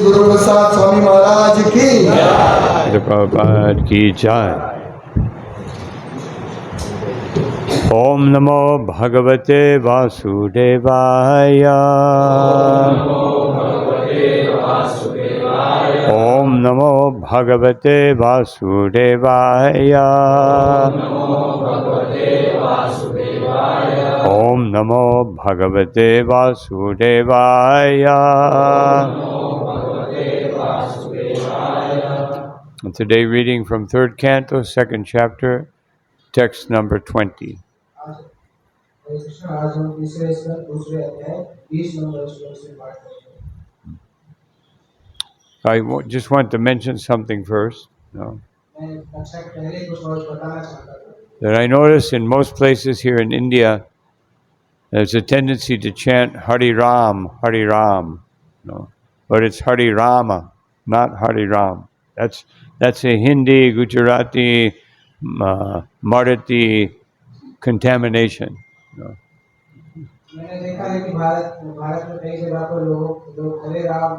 गुरु प्रसाद स्वामी महाराज की प्रभुपाद की जय। ओम नमो भगवते वासुदेवाय। ओम नमो भगवते वासुदेवाय। ओम नमो भगवते वासुदेवाय। And today reading from 3rd canto, 2nd chapter, text number 20. I just want to mention something first. No? That I notice in most places here in India, there's a tendency to chant Hari Ram, no? But it's Hari Rama, not Hari Ram. That's a Hindi, Gujarati, Marathi contamination. No? मैंने देखा है कि भारत में कई जगह पर लोग हरे राम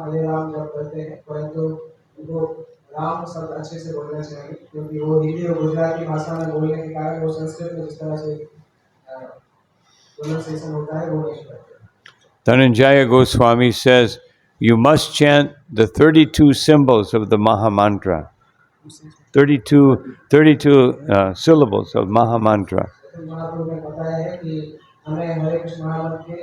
जप करते हैं, परंतु उनको राम शब्द अच्छे से बोलना चाहिए, क्योंकि वो हिंदी और गुजराती भाषा में बोलने के कारण वो संस्कृत में जिस तरह से प्रोनाउंसिएशन होता है वो नहीं करते। Dhananjaya Goswami says you must chant the 32 symbols of the Maha Mantra. 32 syllables of Maha Mantra. महाप्रभु ने बताया है कि हमें हरे कृष्ण महामंत्र के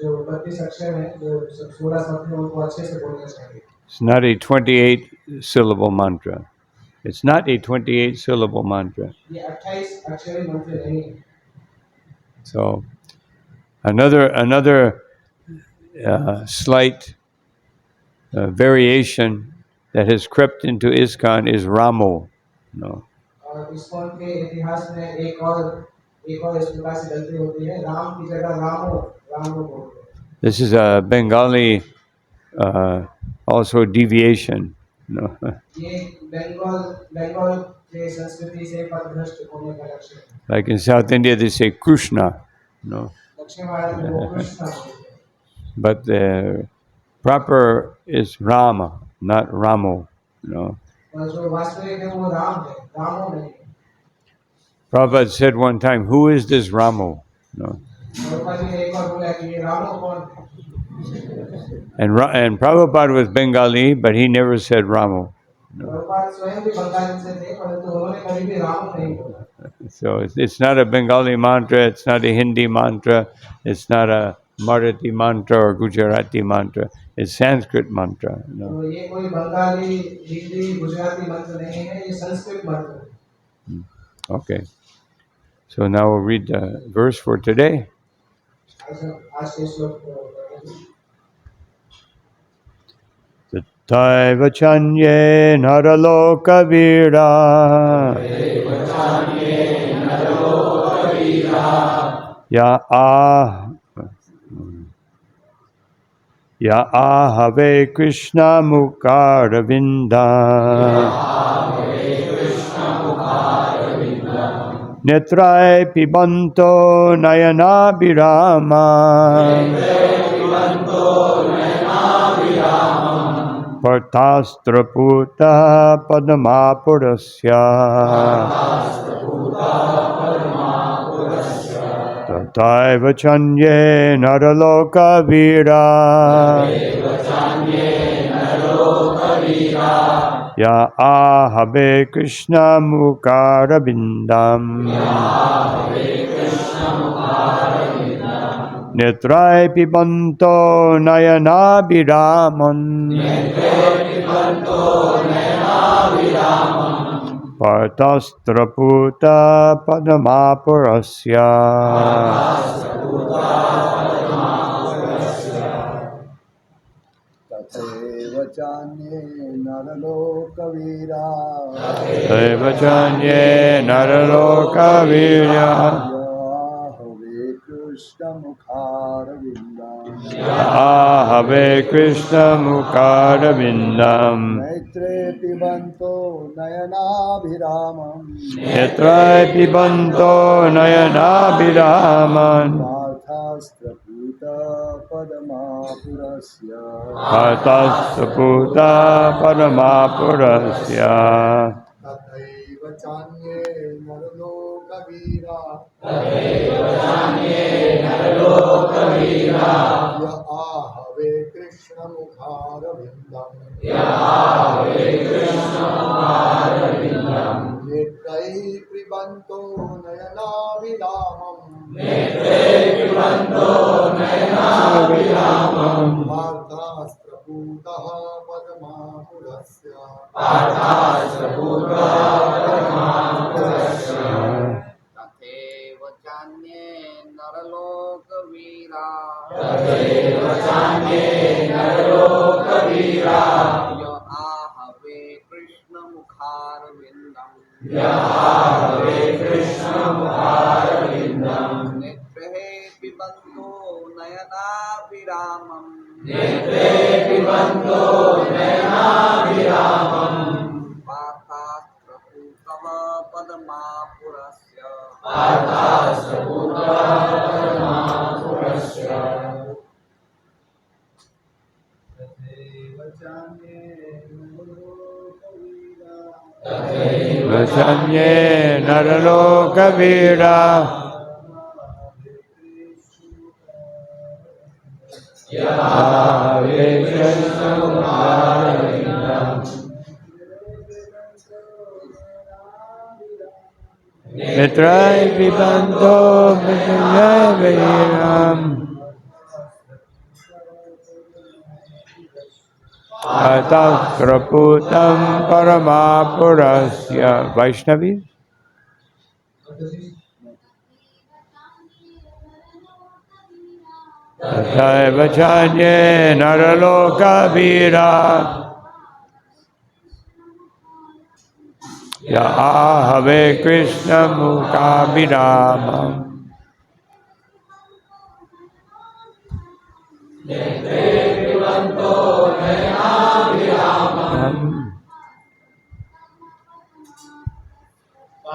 जो 32 अक्षर हैं, जो 16 शब्द हैं, उनको अच्छे से बोलना चाहिए। It's not a 28 syllable mantra. It's not a 28 syllable mantra. ये 28 अक्षरी मंत्र नहीं है। So another slight variation that has crept into ISKCON is Ramo. No. और ISKCON के इतिहास में एक और इस प्रकार से गलती होती है, राम की जगह रामो बोलते हैं। This is a Bengali also deviation. No. ये बंगाल के संस्कृति से पथभ्रष्ट होने का लक्षण है। Like in South India, they say Krishna. No. दक्षिण भारत में वो कृष्ण बोलते हैं। But the proper is Rama, not Ramo. No. और जो वास्तविक है वो राम है, रामो नहीं। Prabhupada said one time, "Who is this Ramo?" No. Prabhupada ने एक बार बोला कि ये रामो कौन है? And Prabhupada was Bengali, but he never said Ramo. No. Prabhupada स्वयं भी बंगाली से थे, परंतु उन्होंने कभी भी रामो नहीं बोला। So it's not a Bengali mantra, it's not a Hindi mantra, it's not a Marathi mantra or Gujarati mantra, it's Sanskrit mantra. No. तो ये कोई बंगाली, हिंदी, गुजराती मंत्र नहीं है, ये संस्कृत मंत्र है। Okay. So now we'll read the verse for today. Tattaiva chanye naraloka vira ya ahave Krishna mukaravinda netrai pibanto nayana birama partastra puta padmapurasya tataiva chanye naraloka vira ya ahave Krishna mukarabindam netrai pibanto nayana biraman partastra puta padmapurasya. Taivachanye naraloka virya ahave Krishna mukarabindam Netre pibanto nayanabhiramam netrai pibanto nayanabhiraman Parthastra puta पद्मापुरस्य हतस्तपूता पद्मापुरस्य तथैव चान्ये नरलोकवीरा य आहवे कृष्णमुखारविन्दम् नेत्रैः पिबन्तो नयनाभिरामम् पार्थास्त्रपूतः पद्मापुरस्य तथैव चान्ये नरलोकवीरा य आहवे कृष्णमुखारविन्दम् नेत्रैः पिबन्तो नयनाभिरामम् पार्थास्त्रपूतः पद्मापुरस्य वचन्ये नरलोकवीरा आहवे कृष्णमुखारविन्दम् नेत्रैः पिबन्तो नयनाभिरामम् हतस्त्रपूतं परमापुरस्य वैष्णवी तथैव चान्ये नरलोकवीरा य आहवे कृष्णमुखाभिरामम्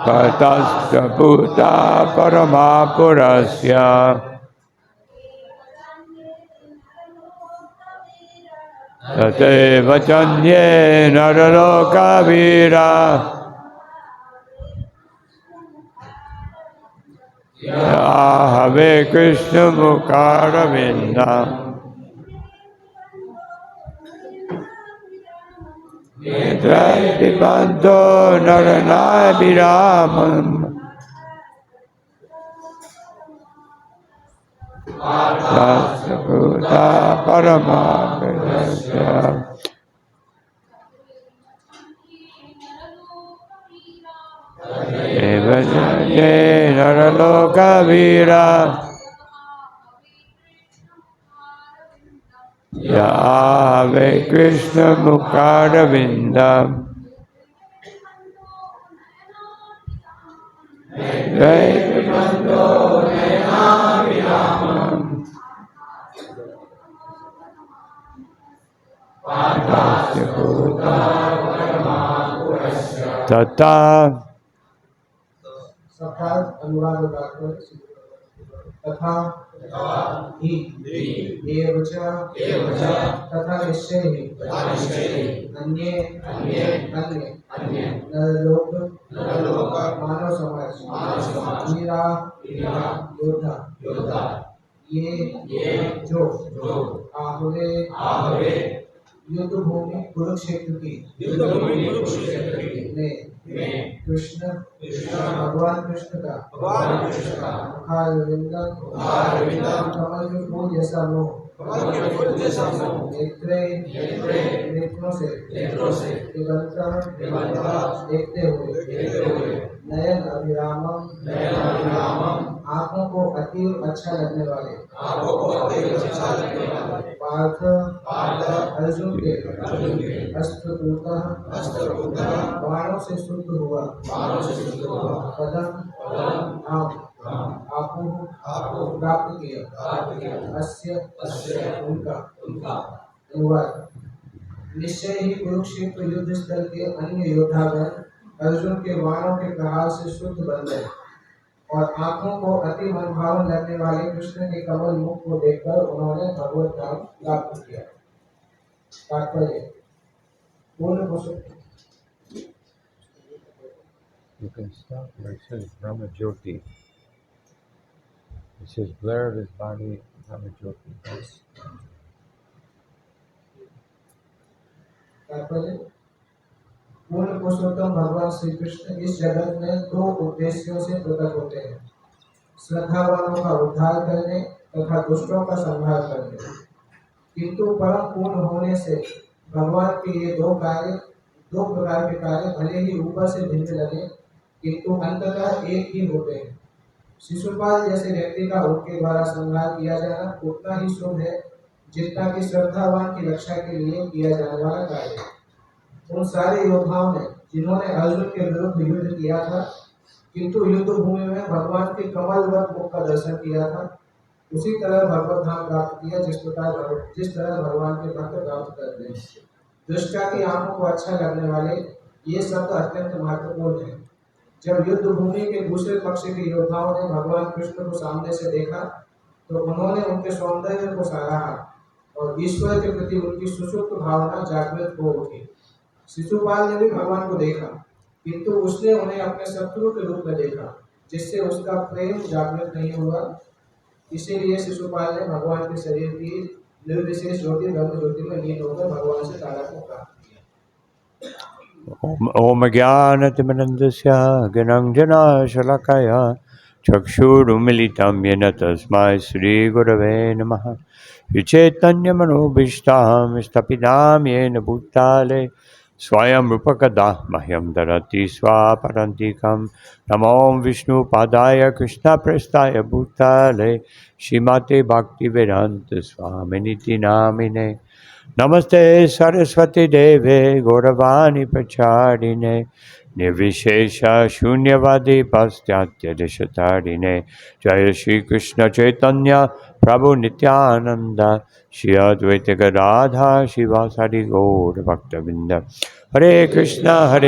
ततस्तपूता परमापुरस्य तथैव चान्ये नरलोकवीरा य आहवे कृष्णमुखारविन्दम् नेत्रैः पिबन्तो नयनाभिरामम् पार्थास्त्रपूता परमापुरस्य एव ये नरलोकवीरा य आहवे कृष्णमुखारविन्दम् नेत्रैः पिबन्तो नयनाभिरामम् पार्थास्त्रपूता तथा सकारात्मक अनुवाद वाक्य तथा ही एव च तथा निश्चय ही अन्ये नरलोक मानव समाज वीरा योद्धा ये जो आहवे युद्ध भूमि कुरुक्षेत्र की में कृष्ण भगवान कृष्ण का मुखारविंदम कमल के फूल जैसा मुंह नेत्रों से निरंतर देखते हुए नयन अभिरामम आंखों को अति अच्छा लगने वाले पार्थ अर्जुन के अस्त्रपूतः बाणों से शुद्ध हुआ पदम आपको प्राप्त किया अस्य उनका अनुवाद निश्चय ही कुरुक्षेत्र युद्ध स्थल के अन्य योद्धागण अर्जुन के बाणों के प्रहार से शुद्ध बन गए और आंखों को अति मनभावन लगने वाले कृष्ण के कमल मुख को देखकर उन्होंने भगवत धाम प्राप्त किया। तात्पर्य पूर्ण पुरुष You can stop where it says Brahma Jyoti. It says glare of his body, Brahma Jyoti. तात्पर्य पूर्ण पुरुषोत्तम भगवान श्री कृष्ण इस जगत में दो उद्देश्यों से प्रकट होते हैं, श्रद्धावानों का उद्धार करने तथा दुष्टों का संहार करने। किंतु परम पूर्ण होने से भगवान के ये दो प्रकार के कार्य भले ही ऊपर से भिन्न लगे किंतु अंततः एक ही होते हैं। शिशुपाल जैसे व्यक्ति का उनके द्वारा संहार किया जाना उतना ही शुभ है जितना कि श्रद्धावान की रक्षा के लिए किया जाने वाला कार्य है। उन सारे योद्धाओं ने जिन्होंने अर्जुन के विरुद्ध युद्ध किया था किंतु युद्ध भूमि में भगवान के कमलवत मुख का दर्शन किया था, उसी तरह भगवत धाम प्राप्त किया जिस तरह भगवान के भक्त प्राप्त करते हैं। दृष्टा की आंखों को अच्छा लगने वाले ये शब्द अत्यंत महत्वपूर्ण है। जब युद्ध भूमि के दूसरे पक्ष के योद्धाओं ने भगवान कृष्ण को सामने से देखा तो उन्होंने उनके सौंदर्य को सराहा और ईश्वर के प्रति उनकी सुसुप्त भावना जागृत हो उठी। शिशुपाल ने भी भगवान को देखा किंतु उसने उन्हें अपने शत्रु के रूप में देखा जिससे उसका प्रेम जागृत नहीं हुआ। इसीलिए शिशुपाल ने भगवान के शरीर की निर्विशेष ज्योति ब्रह्म ज्योति में लीन होकर भगवान से तारक को प्राप्त किया। Om Jnanatimanandasya Gananjana Shalakaya Chakshurumilitam Yena Tasmai Sri Gurave Namaha Vichaitanya Manobhishtam Stapidam Yena Bhutale Swayam Rupakada Mahyam Darati Swaparantikam Namom Vishnu Padaya Krishna Prestaya Bhutale Shimate Bhakti Vedanta Swaminiti Namine Namaste Saraswati Deve Gauravani Pachadine Nirvishesha Shunyavadi Pastyatya Deshatarine Jaya Shri Krishna Chaitanya Prabhu Nityananda Shri Advaita Gadadha Shivasari Gaur Bhaktavinda Hare Krishna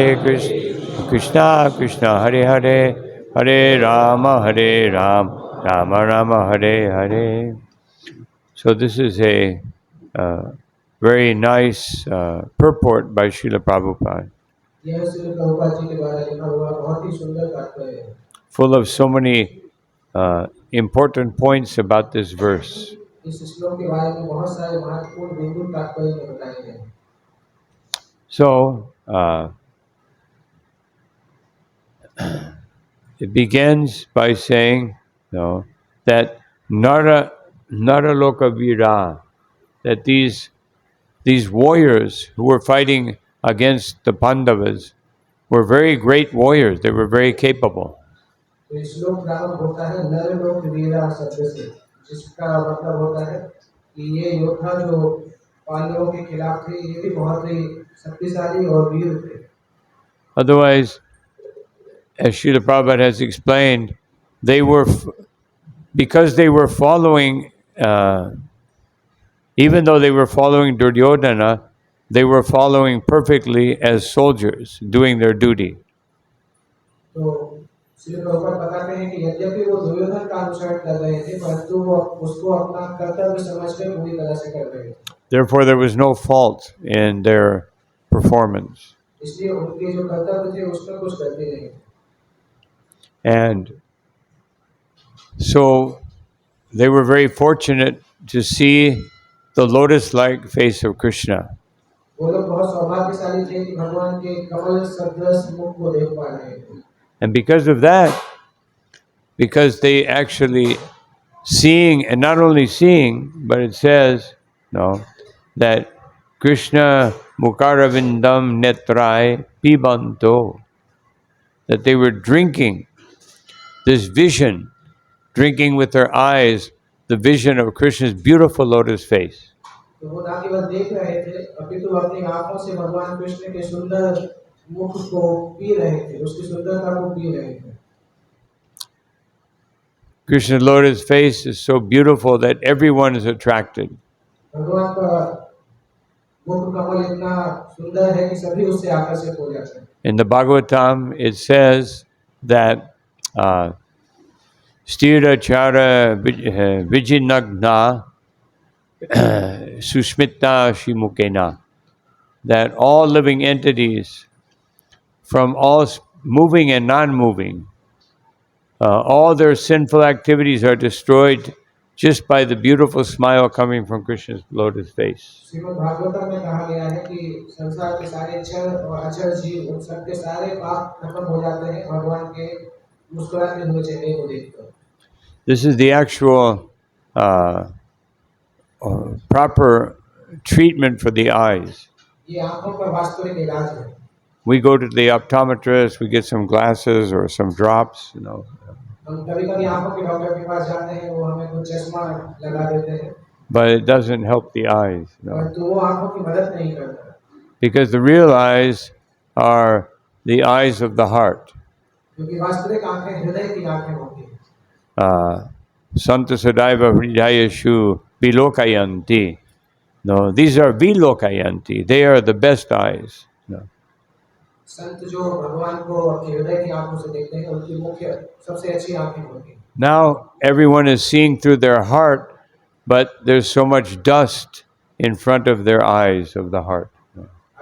Krishna Krishna Hare Hare Hare Rama Rama Rama Hare Hare. So this is a very nice purport by Srila Prabhupada, यह श्री प्रभुपाद जी के द्वारा लिखा हुआ बहुत ही सुंदर तात्पर्य है, full of so many important points about this verse. इस श्लोक के बारे में बहुत सारे महत्वपूर्ण बिंदु तात्पर्य में बताए गए हैं। So it begins by saying, that Naraloka Vira, that these warriors who were fighting against the Pandavas were very great warriors. They were very capable. तो इस श्लोक प्रारंभ होता है नरलोक वीरा शब्द से, जिसका मतलब होता है कि ये योद्धा जो पांडवों के खिलाफ थे ये भी बहुत ही शक्तिशाली और वीर थे। Otherwise, as Srila Prabhupada has explained, because they were following, even though they were following Duryodhana, they were following perfectly as soldiers, doing their duty. तो श्री प्रभुपाद बताते हैं कि यद्यपि वो दुर्योधन का अनुसरण कर रहे थे परंतु वो उसको अपना कर्तव्य समझकर पूरी तरह से कर रहे थे। Therefore, there was no fault in their performance. इसलिए उनके जो कर्तव्य थे उसमें कुछ गलती नहीं। And so they were very fortunate to see the lotus-like face of Krishna. वो लोग बहुत सौभाग्यशाली थे कि भगवान के कमल सदृश मुख को देख पा रहे थे। And because of that, because they actually seeing, and not only seeing, but it says, that Krishna Mukaravindam Netrai Pibanto, that they were drinking this vision, drinking with their eyes the vision of Krishna's beautiful lotus face. तो वो ना केवल देख रहे थे अपितु अपनी आंखों से भगवान कृष्ण के सुंदर मुख को पी रहे थे, उसकी सुंदरता को पी रहे थे। Krishna's lotus face is so beautiful that everyone is attracted. भगवान का मुख कमल इतना सुंदर है कि सभी उससे आकर्षित हो जाते हैं। In the Bhagavatam, it says that Stira chara vijinagna susmita shimukena. That all living entities, from all moving and non-moving, all their sinful activities are destroyed just by the beautiful smile coming from Krishna's lotus face. Shrimad Bhagavatam में कहा गया है कि संसार के सारे क्षर और अक्षर जीव उन सबके सारे पाप खत्म हो जाते हैं भगवान के मुस्कुराते हुए चेहरे को देखकर। This is the actual proper treatment for the eyes. ये आंखों का वास्तविक इलाज है। We go to the optometrist, we get some glasses or some drops, हम कभी-कभी आंखों के डॉक्टर के पास जाते हैं, वो हमें कुछ चश्मा लगा देते हैं, but it doesn't help the eyes. परंतु वो आंखों की मदद नहीं करता, Because the real eyes are the eyes of the heart. क्योंकि वास्तविक आंखें हृदय की आंखें होती हैं। Santa Sadaiva Hridayashu Bilokayanti. No, these are Bilokayanti. They are the best eyes. No. संत जो भगवान को अपने हृदय की आंखों से देखते हैं, उनकी मुख्य सबसे अच्छी आंखें होती हैं। Now everyone is seeing through their heart, but there's so much dust in front of their eyes of the heart.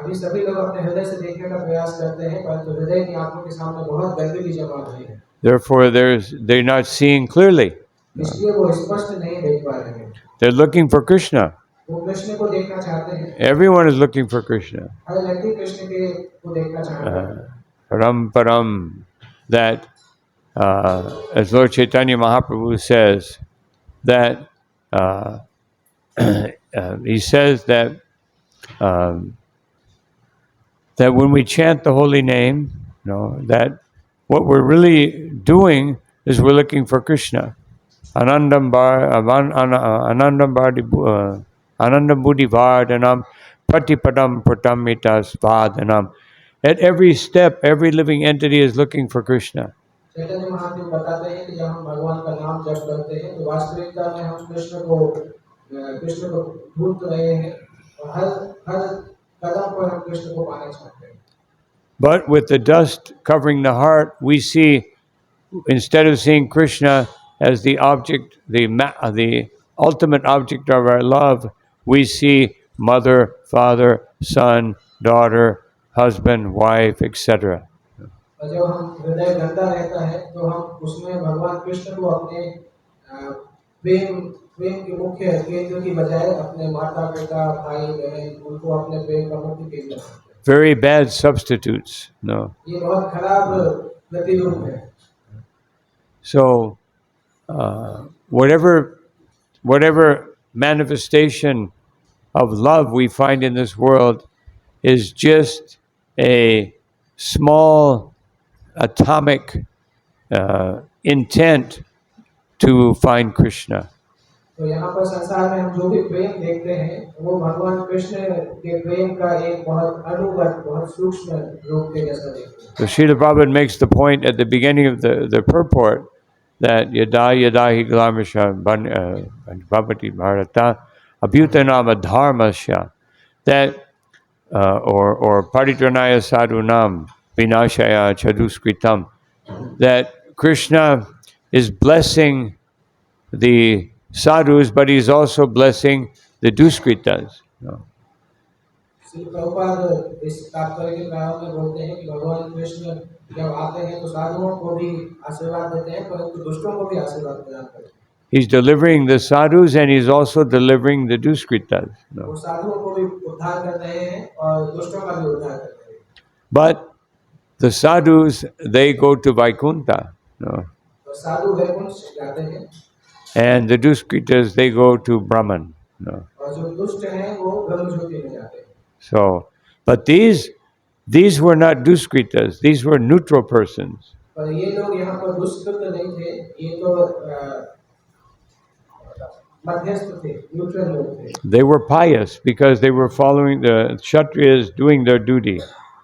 अभी सभी लोग अपने हृदय से देखने का प्रयास करते हैं, परंतु हृदय की आंखों के सामने बहुत गंदगी जमा हुई है, Therefore, they're not seeing clearly. इसलिए वो स्पष्ट नहीं देख पा रहे हैं। They're looking for Krishna. वो कृष्ण को देखना चाहते हैं, Everyone is looking for Krishna. हर व्यक्ति कृष्ण के को देखना चाहता है। Param, that as Lord Chaitanya Mahaprabhu says, that he says that that when we chant the holy name, that what we're really doing is we're looking for Krishna. Anandam buddhi vardhanam patipadam pratamitas vadhanam. At every step, every living entity is looking for Krishna. Chaitanya Mahaprabhu बताते हैं कि जब हम भगवान का नाम जप करते हैं, तो वास्तविकता में हम कृष्ण को ढूंढ रहे हैं, और हर हर कदम पर हम कृष्ण को पाना चाहते हैं। But with the dust covering the heart, we see, instead of seeing Krishna as the object, the ultimate object of our love, we see mother, father, son, daughter, husband, wife, etc. और जब हम हृदय गंदा रहता है, तो हम उसमें भगवान कृष्ण को अपने प्रेम के मुख्य केंद्र की बजाय अपने माता पिता भाई बहन उनको अपने प्रेम का मुख्य केंद्र बनाते हैं। Very bad substitutes. No. ये बहुत खराब प्रतिरूप है। So, whatever manifestation of love we find in this world is just a small atomic intent to find Krishna. तो यहाँ पर संसार में हम जो भी प्रेम देखते हैं, वो भगवान कृष्ण के प्रेम का एक बहुत अणुगत, बहुत सूक्ष्म रूप के जैसा देखते हैं। So Srila Prabhupada makes the point at the beginning of the purport that yada hi glamisha bhavati bharata abhyutanam adharmasya, that or paritranaya sadhunam vinashaya chaduskritam, that Krishna is blessing the sadhus, but he's also blessing the duskritas. Shri Prabhupada इस तात्पर्य के प्रारंभ में बोलते हैं कि भगवान कृष्ण जब आते हैं तो साधुओं को भी आशीर्वाद देते हैं, परंतु दुष्टों को भी आशीर्वाद प्रदान करते हैं। He's delivering the sadhus and he's also delivering the duskritas. वो साधुओं को भी उद्धार कर रहे हैं और दुष्टों का भी उद्धार कर रहे हैं। But the sadhus, they go to Vaikuntha. तो साधु वैकुंठ जाते हैं, And the duskritas, they go to Brahman. और जो दुष्ट हैं वो ब्रह्म ज्योति में जाते हैं। So, but these were not duskritas, these were neutral persons. पर ये लोग यहाँ पर दुष्कृत नहीं थे, ये तो मध्यस्थ थे, न्यूट्रल लोग थे। They were pious because they were following the Kshatriyas doing their duty.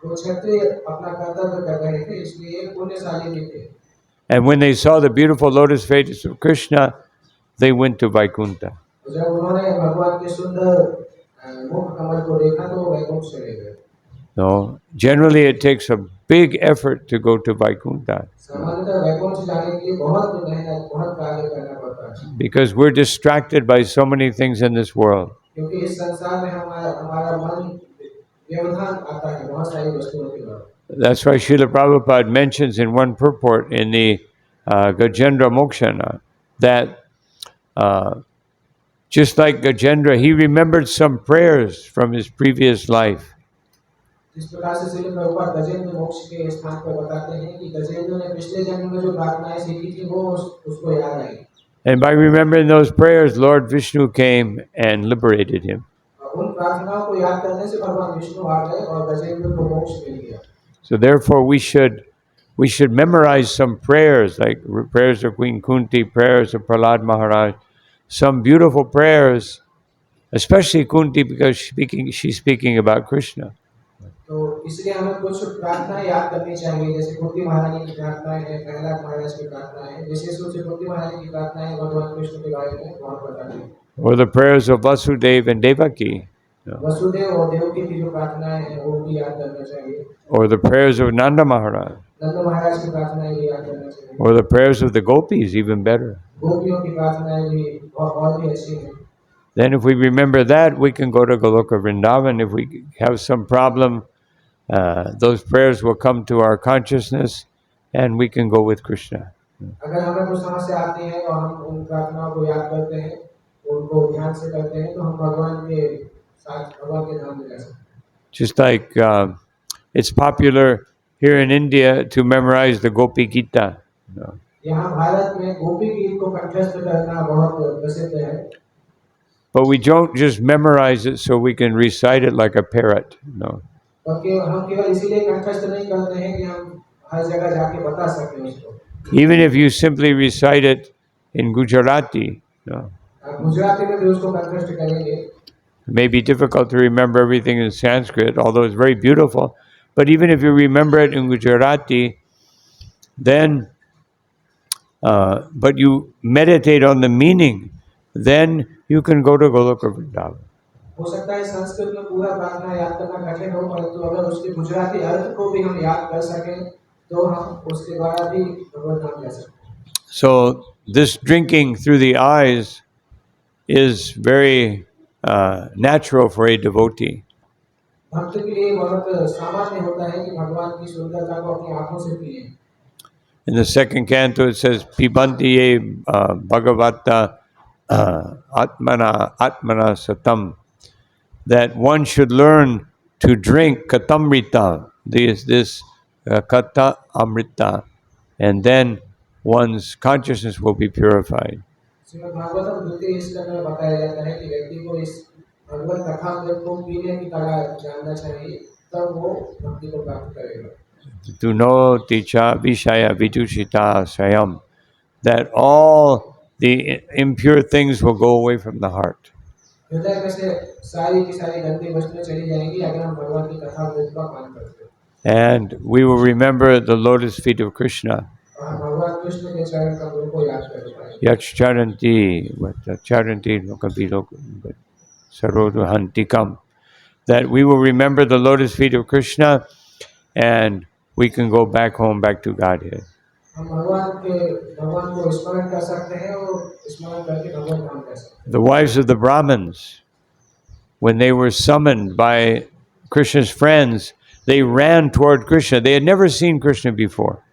वो क्षत्रिय अपना कर्तव्य कर रहे थे, इसलिए पुण्यशाली भी थे। And when they saw the beautiful lotus face of Krishna, they went to Vaikuntha. जब उन्होंने भगवान के सुंदर मुख कमल को देखा, तो वो वैकुंठ चले गए। No, generally it takes a big effort to go to Vaikuntha सामान्यतः वैकुंठ जाने के लिए बहुत मेहनत बहुत कार्य करना पड़ता है because we're distracted by so many things in this world. क्योंकि इस संसार में हमारा हमारा मन व्यवधान आता है बहुत सारी वस्तुओं के द्वारा That's why Srila Prabhupada mentions in one purport in the Gajendra Mokshana that just like Gajendra, he remembered some prayers from his previous life. जिस प्रकार से श्रील प्रभुपाद गजेंद्र मोक्ष के स्थान पर बताते हैं कि गजेंद्र ने पिछले जन्म में जो प्रार्थनाएं सीखी थी वो उसको याद आई And by remembering those prayers, Lord Vishnu came and liberated him. और उन प्रार्थनाओं को याद करने से भगवान विष्णु आ गए और गजेंद्र को मोक्ष मिल गया So therefore, we should memorize some prayers, like prayers of Queen Kunti, prayers of Prahlad Maharaj, some beautiful prayers, especially Kunti because she's speaking about Krishna. तो इसलिए हमें कुछ प्रार्थनाएं याद करनी चाहिए जैसे कुंती महारानी की प्रार्थनाएं हैं प्रहलाद महाराज की प्रार्थनाएं हैं विशेष रूप से कुंती महारानी की प्रार्थनाएं भगवान कृष्ण के बारे में बहुत बताती हैं Or the prayers of Vasudeva and Devaki. Vasudev और देवकी की जो प्रार्थनाएं हैं वो भी याद करना चाहिए Or the prayers of Nanda Maharaj. नंद महाराज की प्रार्थनाएं भी याद करना चाहिए Or the prayers of the gopis, even better. गोपियों की प्रार्थनाएं भी और भी अच्छी हैं Then if we remember that, we can go to Goloka Vrindavan. If we have some problem, those prayers will come to our consciousness and we can go with Krishna. अगर हमें कुछ समस्या आती है और हम उन प्रार्थनाओं को याद करते हैं उनको ध्यान से करते हैं तो हम भगवान के साथ भगवान के धाम में जा सकते हैं Just like it's popular here in India to memorize the Gopi Gita. यहाँ भारत में गोपी गीत को कंठस्थ करना बहुत प्रसिद्ध है But we don't just memorize it so we can recite it like a parrot. No. और हम केवल इसीलिए कंठस्थ नहीं करते हैं कि हम हर जगह जाके बता सकें उसको Even if you simply recite it in Gujarati, no. आप गुजराती में भी उसको कंठस्थ करेंगे It may be difficult to remember everything in Sanskrit, although it's very beautiful. But even if you remember it in Gujarati, then, but you meditate on the meaning, then you can go to Goloka Vrindavan. हो सकता है संस्कृत में पूरा प्रार्थना याद करना कठिन हो परंतु अगर उसके गुजराती अर्थ को भी हम याद कर सकें तो हम उसके द्वारा भी भगवत धाम जा सकते हैं So this drinking through the eyes is very natural for a devotee. भक्त के लिए बहुत सामान्य होता है कि भगवान की सुंदरता को अपनी आंखों से पिए In the second canto it says, Pibanti ye bhagavata atmana satam, that one should learn to drink katamrita, this kata amrita, and then one's consciousness will be purified. Shrimad Bhagavatam द्वितीय स्कंद में बताया जाता है कि व्यक्ति को इस भगवत कथामृत को पीने की कला जानना चाहिए तब वो भक्ति को प्राप्त करेगा Duno ticha vishaya vidushita sayam, that all the impure things will go away from the heart. हृदय में से सारी की सारी गंदी वस्तुएं चली जाएंगी अगर हम भगवान की कथामृत का पान करते हैं And we will remember the lotus feet of Krishna. और हम भगवान कृष्ण के चरण कमलों को याद कर पाएंगे Yach charanti lokabi sarodhantikam. That we will remember the lotus feet of Krishna and we can go back home, back to Godhead. हम भगवान को स्मरण कर सकते हैं और स्मरण करके भगवान धाम जा सकते हैं The wives of the Brahmins, when they were summoned by Krishna's friends, they ran toward Krishna. They had never seen Krishna before.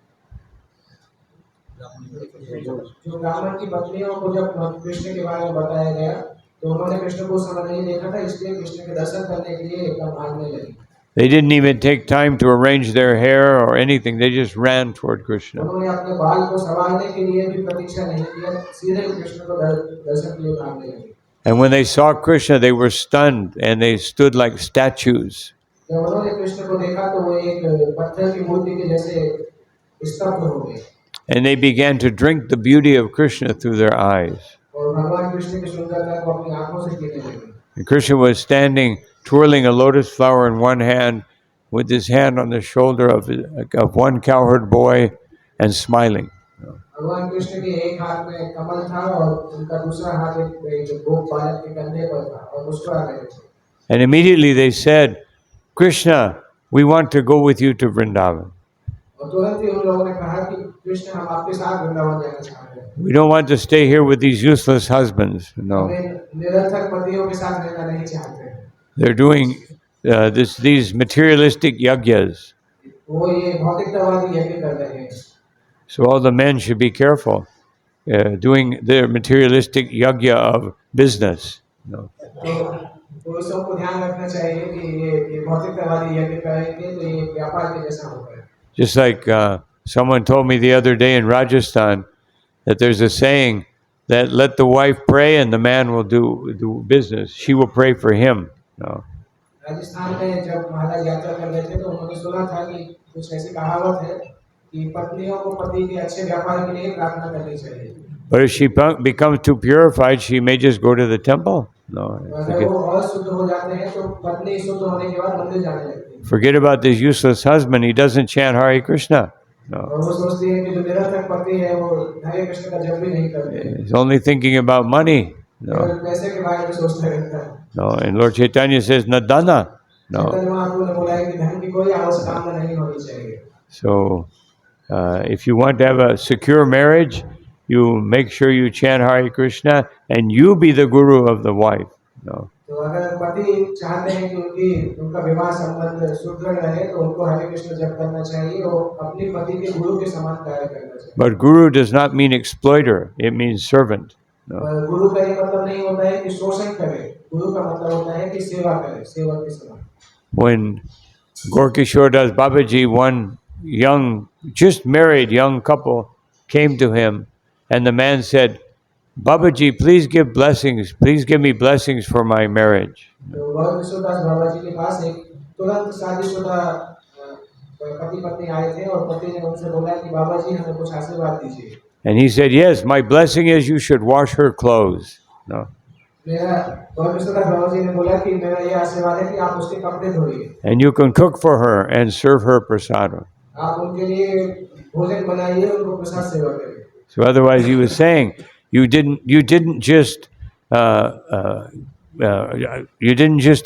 जो ब्राह्मण की पत्नियों को जब कृष्ण के बारे में बताया गया तो उन्होंने कृष्ण को समय नहीं देखा था इसलिए कृष्ण के दर्शन करने के लिए एकदम भागने लगी They didn't even take time to arrange their hair or anything. They just ran toward Krishna. उन्होंने अपने बाल को संवारने के लिए भी प्रतीक्षा नहीं किया सीधे कृष्ण को दर्शन के लिए भागने लगी And when they saw Krishna, they were stunned and they stood like statues. जब उन्होंने कृष्ण को देखा तो वो एक पत्थर की मूर्ति के जैसे स्तब्ध हो गए And they began to drink the beauty of Krishna through their eyes. और भगवान कृष्ण की सुंदरता को अपनी आंखों से पीने लगे And Krishna was standing, twirling a lotus flower in one hand, with his hand on the shoulder of one cowherd boy, and smiling. भगवान कृष्ण के एक हाथ में कमल था और उनका दूसरा हाथ एक गोप बालक के कंधे पर था और मुस्कुरा रहे थे And immediately they said, Krishna, we want to go with you to Vrindavan. और तुरंत ही उन लोगों ने कहा कि कृष्ण हम आपके साथ वृंदावन जाना चाहते हैं। We don't want to stay here with these useless husbands. No, हमें निरर्थक पतियों के साथ रहना नहीं चाहते हैं। they're doing these materialistic yagyas. वो ये भौतिकतावादी यज्ञ कर रहे हैं। So all the men should be careful doing their materialistic yagya of business. No. तो पुरुषों को ध्यान रखना चाहिए कि ये भौतिकतावादी यज्ञ करेंगे तो ये व्यापार के जैसा होगा। Just like someone told me the other day in Rajasthan that there's a saying that let the wife pray and the man will do business. She will pray for him. No. Rajasthan में जब महाराज यात्रा कर रहे थे तो उन्होंने सुना था कि कुछ ऐसी कहावत है कि पत्नियों को पति के अच्छे व्यापार के लिए प्रार्थना करनी चाहिए। But if she becomes too purified, she may just go to the temple. No. अगर वो और शुद्ध हो जाते हैं तो पत्नी शुद्ध होने के बाद मंदिर जाने लगती है। Forget about this useless husband. He doesn't chant Hare Krishna. No. और वो सोचती है कि जो निरर्थक पति है वो हरे कृष्ण का जप भी नहीं करते। He's only thinking about money. No. केवल पैसे के बारे में सोचता रहता है। No. And Lord Chaitanya says, Nadana. No. Chaitanya Mahaprabhu ने बोला है कि धन की कोई आवश्यकता नहीं होनी चाहिए। So, if you want to have a secure marriage, you make sure you chant Hare Krishna and you be the guru of the wife. No. तो अगर पति चाहते हैं कि उनका विवाह संबंध सुदृढ़ रहे तो उनको हरे कृष्ण जप करना चाहिए और अपनी पति के गुरु के समान कार्य करना चाहिए। But guru does not mean exploiter, it means servant. No. गुरु का ये मतलब नहीं होता है कि शोषण करे, गुरु का मतलब होता है कि सेवा करे, सेवक के समान। When Gorkishore Das Babaji, one young, just married young couple, came to him, and the man said, Babaji, please give blessings. Please give me blessings for my marriage. तो गौरकिशोर दास बाबा जी के पास एक तुरंत शादीशुदा पति पत्नी आए थे और पति ने उनसे बोला कि बाबा जी हमें कुछ आशीर्वाद दीजिए। And he said, yes, my blessing is you should wash her clothes. No. मेरा गौरकिशोर दास बाबा जी ने बोला कि मेरा ये आशीर्वाद है कि आप उसके कपड़े धोइए। And you can cook for her and serve her prasadam. आप उनके लिए भोजन बनाइए, उनको प्रसाद सेवा करिए। So otherwise he was saying, you didn't just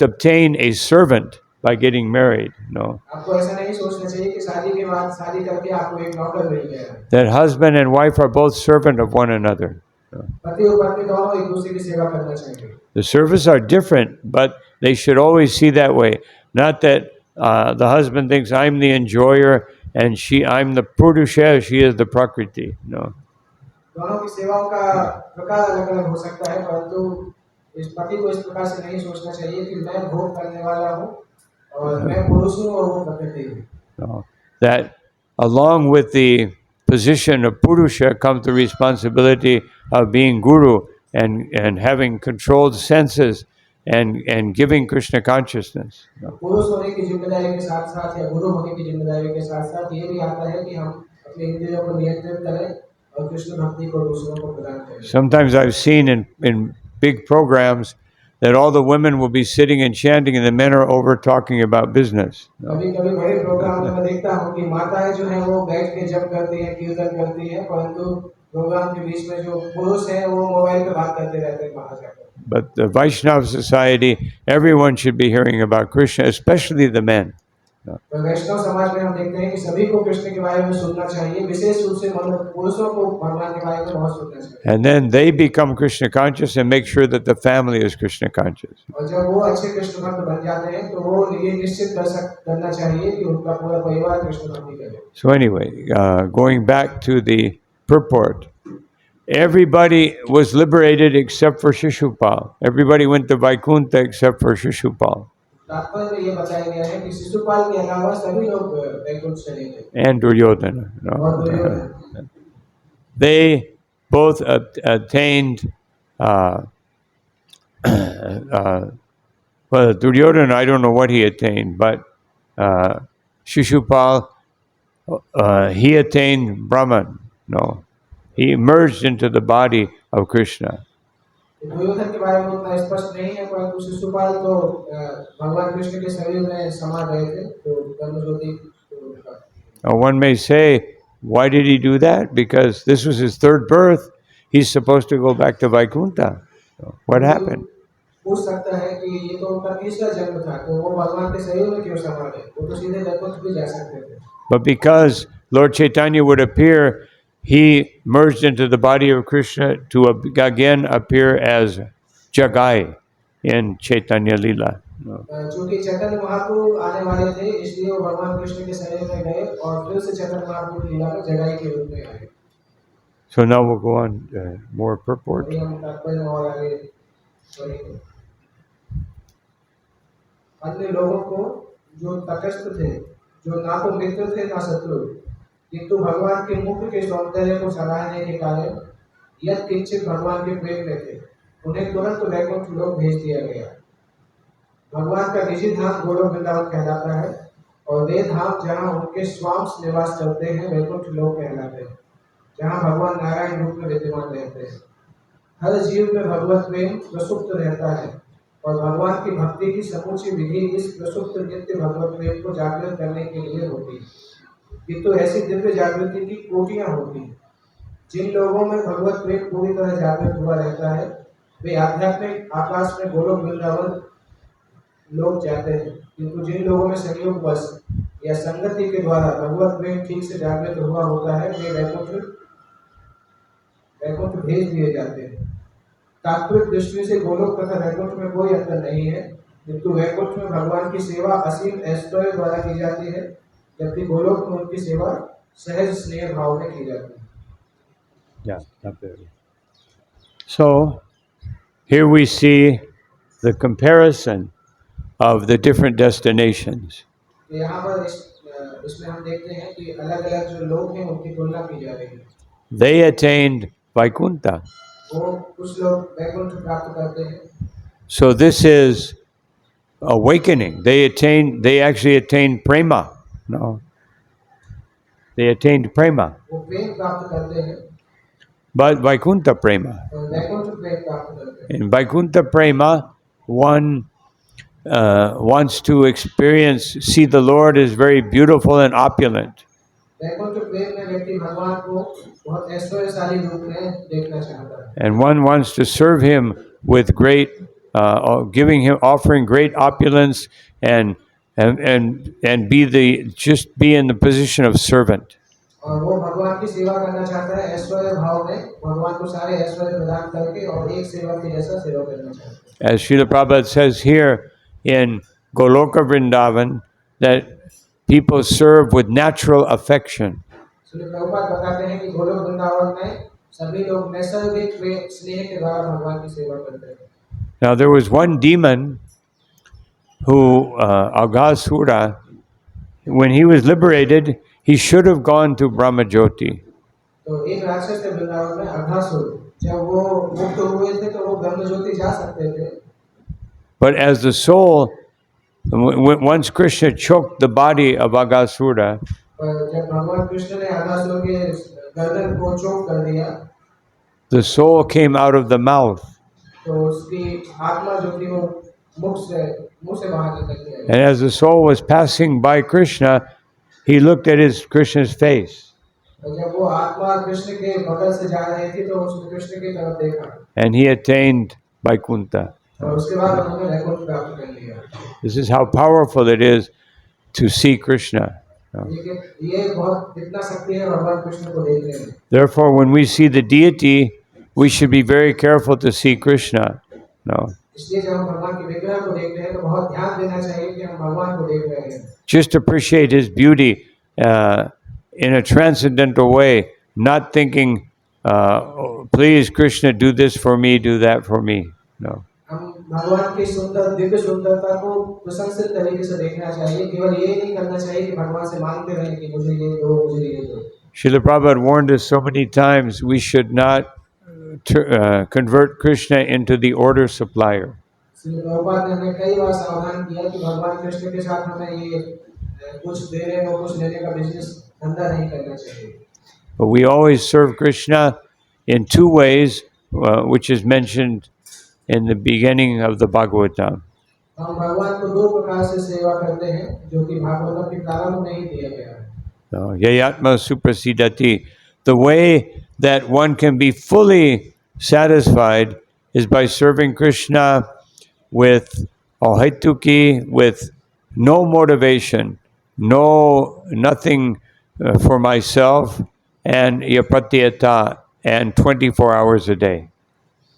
obtain a servant by getting married. No. आपको ऐसा नहीं सोचना चाहिए कि शादी के बाद शादी करके आपको एक नौकर मिल गया। That husband and wife are both servant of one another. पति और पत्नी दोनों एक दूसरे की सेवा करना चाहिए। The services are different, but they should always see that way. Not that the husband thinks I'm the enjoyer and I'm the purusha, she is the prakriti. No. दोनों की सेवाओं का प्रकार अलग अलग हो सकता है, परंतु इस पति को इस प्रकार से नहीं सोचना चाहिए कि मैं भोग करने वाला हूँ और मैं पुरुष हूँ और वो प्रकृति है। No. That along with the position of purusha comes the responsibility of being guru and having controlled senses and giving Krishna consciousness. No. पुरुष होने की जिम्मेदारी के साथ साथ या गुरु होने की जिम्मेदारी के साथ साथ ये भी आता है कि हम अपने इंद्रियों को नियंत्रित करें और कृष्ण भक्ति को दूसरों को प्रदान करें। Sometimes I've seen in big programs that all the women will be sitting and chanting and the men are over talking about business. No. कभी-कभी बड़े प्रोग्राम में मैं देखता हूँ कि माताएं जो हैं वो बैठ के जप करती हैं, कीर्तन करती हैं, परंतु प्रोग्राम के बीच में जो पुरुष हैं वो मोबाइल पे बात करते रहते हैं बाहर जाकर। But the Vaishnava society, everyone should be hearing about Krishna, especially the men. तो वैष्णव समाज में हम देखते हैं कि सभी को कृष्ण के बारे में सुनना चाहिए, विशेष रूप से पुरुषों को भगवान के बारे में बहुत सुनना चाहिए। And then they become Krishna conscious and make sure that the family is Krishna conscious. और जब वो अच्छे कृष्ण भक्त बन जाते हैं तो वो ये निश्चित करना चाहिए कि उनका पूरा परिवार कृष्ण भक्ति करे। So anyway, going back to the purport, everybody was liberated except for Shishupal. Everybody went to Vaikuntha except for Shishupal. तात्पर्य में ये बताया गया है कि शिशुपाल के अलावा सभी लोग वैकुंठ चले गए। And Duryodhana. No? और Duryodhan They both attained, well, Duryodhana, I don't know what he attained, but Shishupal, he attained Brahman. No, he merged into the body of Krishna. Duryodhan के बारे में उतना स्पष्ट नहीं है, परंतु शिशुपाल तो भगवान कृष्ण के शरीर में समा गए थे, तो ब्रह्मज्योति। One may say, why did he do that? Because this was his third birth. He's supposed to go back to Vaikuntha. So what happened? पूछ सकता है कि ये तो उनका तीसरा जन्म था, तो वो भगवान के सहयोग में क्यों समा गए? वो तो सीधे जन्मों भी जा सकते थे। But because Lord Chaitanya would appear, he merged into the body of Krishna to again appear as Jagai in Chaitanya Leela. चूंकि चैतन्य महाप्रभु आने वाले थे, इसलिए वो भगवान कृष्ण के सहयोग में गए और फिर से चैतन्य महाप्रभु लीला में जगाई के रूप में आए। So now we'll go on more purport. अभी हम तात्पर्य और आगे बढ़ेंगे। अन्य लोगों को जो तटस्थ थे, जो ना तो मित्र थे ना शत्रु, किंतु भगवान के मुख के सौंदर्य को सराहने के कारण यद किंचित भगवान के प्रेम में थे, उन्हें तुरंत वैकुंठ लोक भेज दिया गया। भगवान का निजी धाम गोलोक वृंदावन कहलाता है और वे धाम जहाँ उनके स्वांश निवास करते हैं वैकुंठ लोक कहलाते हैं, जहाँ भगवान नारायण रूप में विद्यमान रहते हैं। हर जीव में भगवत प्रेम प्रसुप्त रहता है और भगवान की भक्ति की समूची विधि इस प्रसुप्त नित्य भगवत प्रेम को जागृत करने के लिए होती है। किंतु ऐसी दिव्य जागृति की कोटियां होती हैं। जिन लोगों में भगवत प्रेम पूरी तरह जागृत हुआ रहता है, वे आध्यात्मिक आकाश में गोलोक वृंदावन लोग जाते हैं। किंतु जिन लोगों में संयोग बस या संगति के द्वारा भगवत प्रेम ठीक से जागृत हुआ होता है, वे वैकुंठ भेज दिए जाते हैं। तात्विक दृष्टि से गोलोक तथा वैकुंठ में कोई अंतर नहीं है, किंतु वैकुंठ में भगवान की सेवा असीम ऐश्वर्य द्वारा की जाती है, जबकि गोलोक में उनकी सेवा सहज स्नेह भाव में की जाती है। Yeah, not bad. So here we see the comparison of the different destinations. तो यहाँ पर इसमें हम देखते हैं कि अलग-अलग जो लोग हैं उनकी तुलना की जा रही है। They attained Vaikuntha. वो कुछ लोग वैकुंठ प्राप्त करते हैं। So this is awakening. They actually attained prema. No. They attained prema. वो प्रेम प्राप्त करते हैं, But Vaikuntha prema. और वैकुंठ प्रेम प्राप्त करते हैं। In Vaikuntha prema, one wants to see the Lord is very beautiful and opulent. Vaikuntha प्रेम में व्यक्ति भगवान को बहुत ऐश्वर्यशाली रूप में देखना चाहता है। And one wants to serve him with great, offering great opulence and be in the position of servant. और वो भगवान की सेवा करना चाहता है ऐश्वर्य भाव में, भगवान को सारे ऐश्वर्य प्रदान करके और एक सेवक के जैसा सेवा करना चाहता है। As Srila Prabhupada says here in Goloka Vrindavan, that people serve with natural affection. Shri Prabhupada बताते हैं कि गोलोक वृंदावन में सभी लोग नैसर्गिक स्नेह के द्वारा भगवान की सेवा करते हैं। Now there was one demon who, Aghasura, when he was liberated, he should have gone to Brahmajyoti. तो एक राक्षस थे वृंदावन में, अघासुर। जब वो मुक्त हुए थे तो वो ब्रह्मज्योति जा सकते थे। But as the soul, once Krishna choked the body of Aghasura, जब भगवान कृष्ण ने अघासुर के गर्दन को चोक कर दिया, the soul came out of the mouth. तो उसकी आत्मा जो थी वो मुंह से बाहर निकल गई। And as the soul was passing by Krishna, he looked at Krishna's face. जब वो आत्मा कृष्ण के बगल से जा रही थी तो उसने कृष्ण की तरफ देखा And he attained Vaikuntha. और उसके बाद उन्होंने वैकुंठ प्राप्त कर लिया। This is how powerful it is to see Krishna. ये बहुत कितना शक्ति है भगवान कृष्ण को देखने में। Therefore, when we see the deity, we should be very careful to see Krishna. No. इसलिए जब हम भगवान के विग्रह को देखते हैं तो बहुत ध्यान देना चाहिए कि हम भगवान को देख रहे हैं। Just appreciate his beauty in a transcendental way, not thinking, oh, please Krishna, do this for me, do that for me. No. हम भगवान की सुंदर दिव्य सुंदरता को प्रशंसित तरीके से देखना चाहिए। केवल ये नहीं करना चाहिए कि भगवान से मांगते रहें कि मुझे ये दो, मुझे ये दो। Srila Prabhupada warned us so many times we should not convert Krishna into the order supplier. Shri Prabhupada ने हमें कई बार सावधान किया कि भगवान कृष्ण के साथ हमें ये कुछ देने और कुछ लेने का बिजनेस धंधा नहीं करना चाहिए। But we always serve Krishna in two ways, which is mentioned in the beginning of the Bhagavatam. हम भगवान को दो प्रकार से सेवा करते हैं जो कि भागवतम के प्रारंभ में ही दिया गया है। Yayatma suprasidati. The way that one can be fully satisfied is by serving Krishna with ahaituki, with no motivation, nothing for myself, and yapatiyata, and 24 hours a day.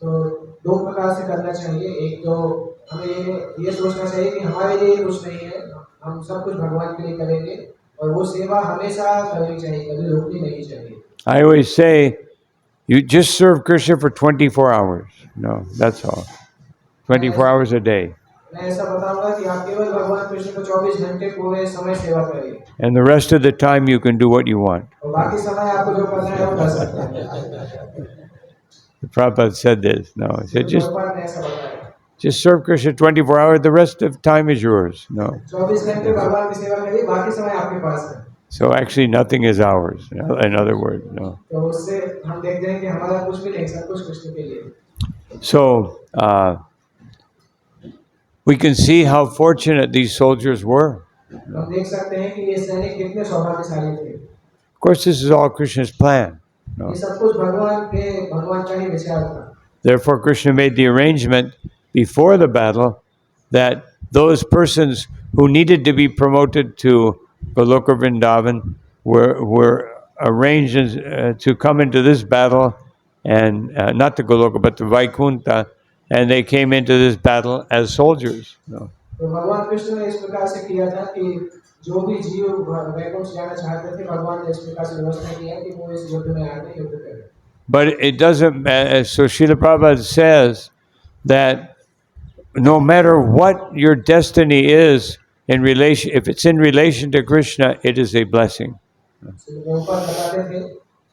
तो दो प्रकार से करना चाहिए। एक तो हमें ये सोचना चाहिए कि हमारे लिए कुछ नहीं है, हम सब कुछ भगवान के लिए करेंगे, और वो सेवा हमेशा करनी चाहिए, कभी रुकनी नहीं चाहिए। I always say, you just serve Krishna for 24 hours. No, that's all. 24 hours a day. मैं ऐसा बताऊंगा कि आप केवल भगवान कृष्ण को 24 घंटे पूरे समय सेवा करिए, And the rest of the time you can do what you want. और बाकी समय आपको जो करना है वो कर सकते हैं। Prabhupada said this. No, he said भगवान ने ऐसा बताया, just serve Krishna 24 hours. The rest of time is yours. No. 24 घंटे भगवान की सेवा करिए, बाकी समय आपके पास है। So actually nothing is ours. In other words, no. तो उससे हम देखते हैं कि हमारा कुछ भी नहीं, सब कुछ कृष्ण के लिए। So we can see how fortunate these soldiers were. हम देख सकते हैं कि ये सैनिक कितने सौभाग्यशाली थे। Of course, this is all Krishna's plan. No. ये सब कुछ भगवान का ही विचार था। Therefore, Krishna made the arrangement before the battle that those persons who needed to be promoted to Goloka Vrindavan were arranged to come into this battle, and not to Goloka, but to Vaikunta, and they came into this battle as soldiers. No. तो भगवान कृष्ण ने इस प्रकार से किया था कि जो भी जीव वैकुंठ जाना चाहते थे, भगवान ने इस प्रकार से व्यवस्था किया कि वो इस युद्ध में आके युद्ध करें। But it doesn't. So Srila Prabhupada says that no matter what your destiny is in relation, if it's in relation to Krishna, it is a blessing. Prabhupada बताते थे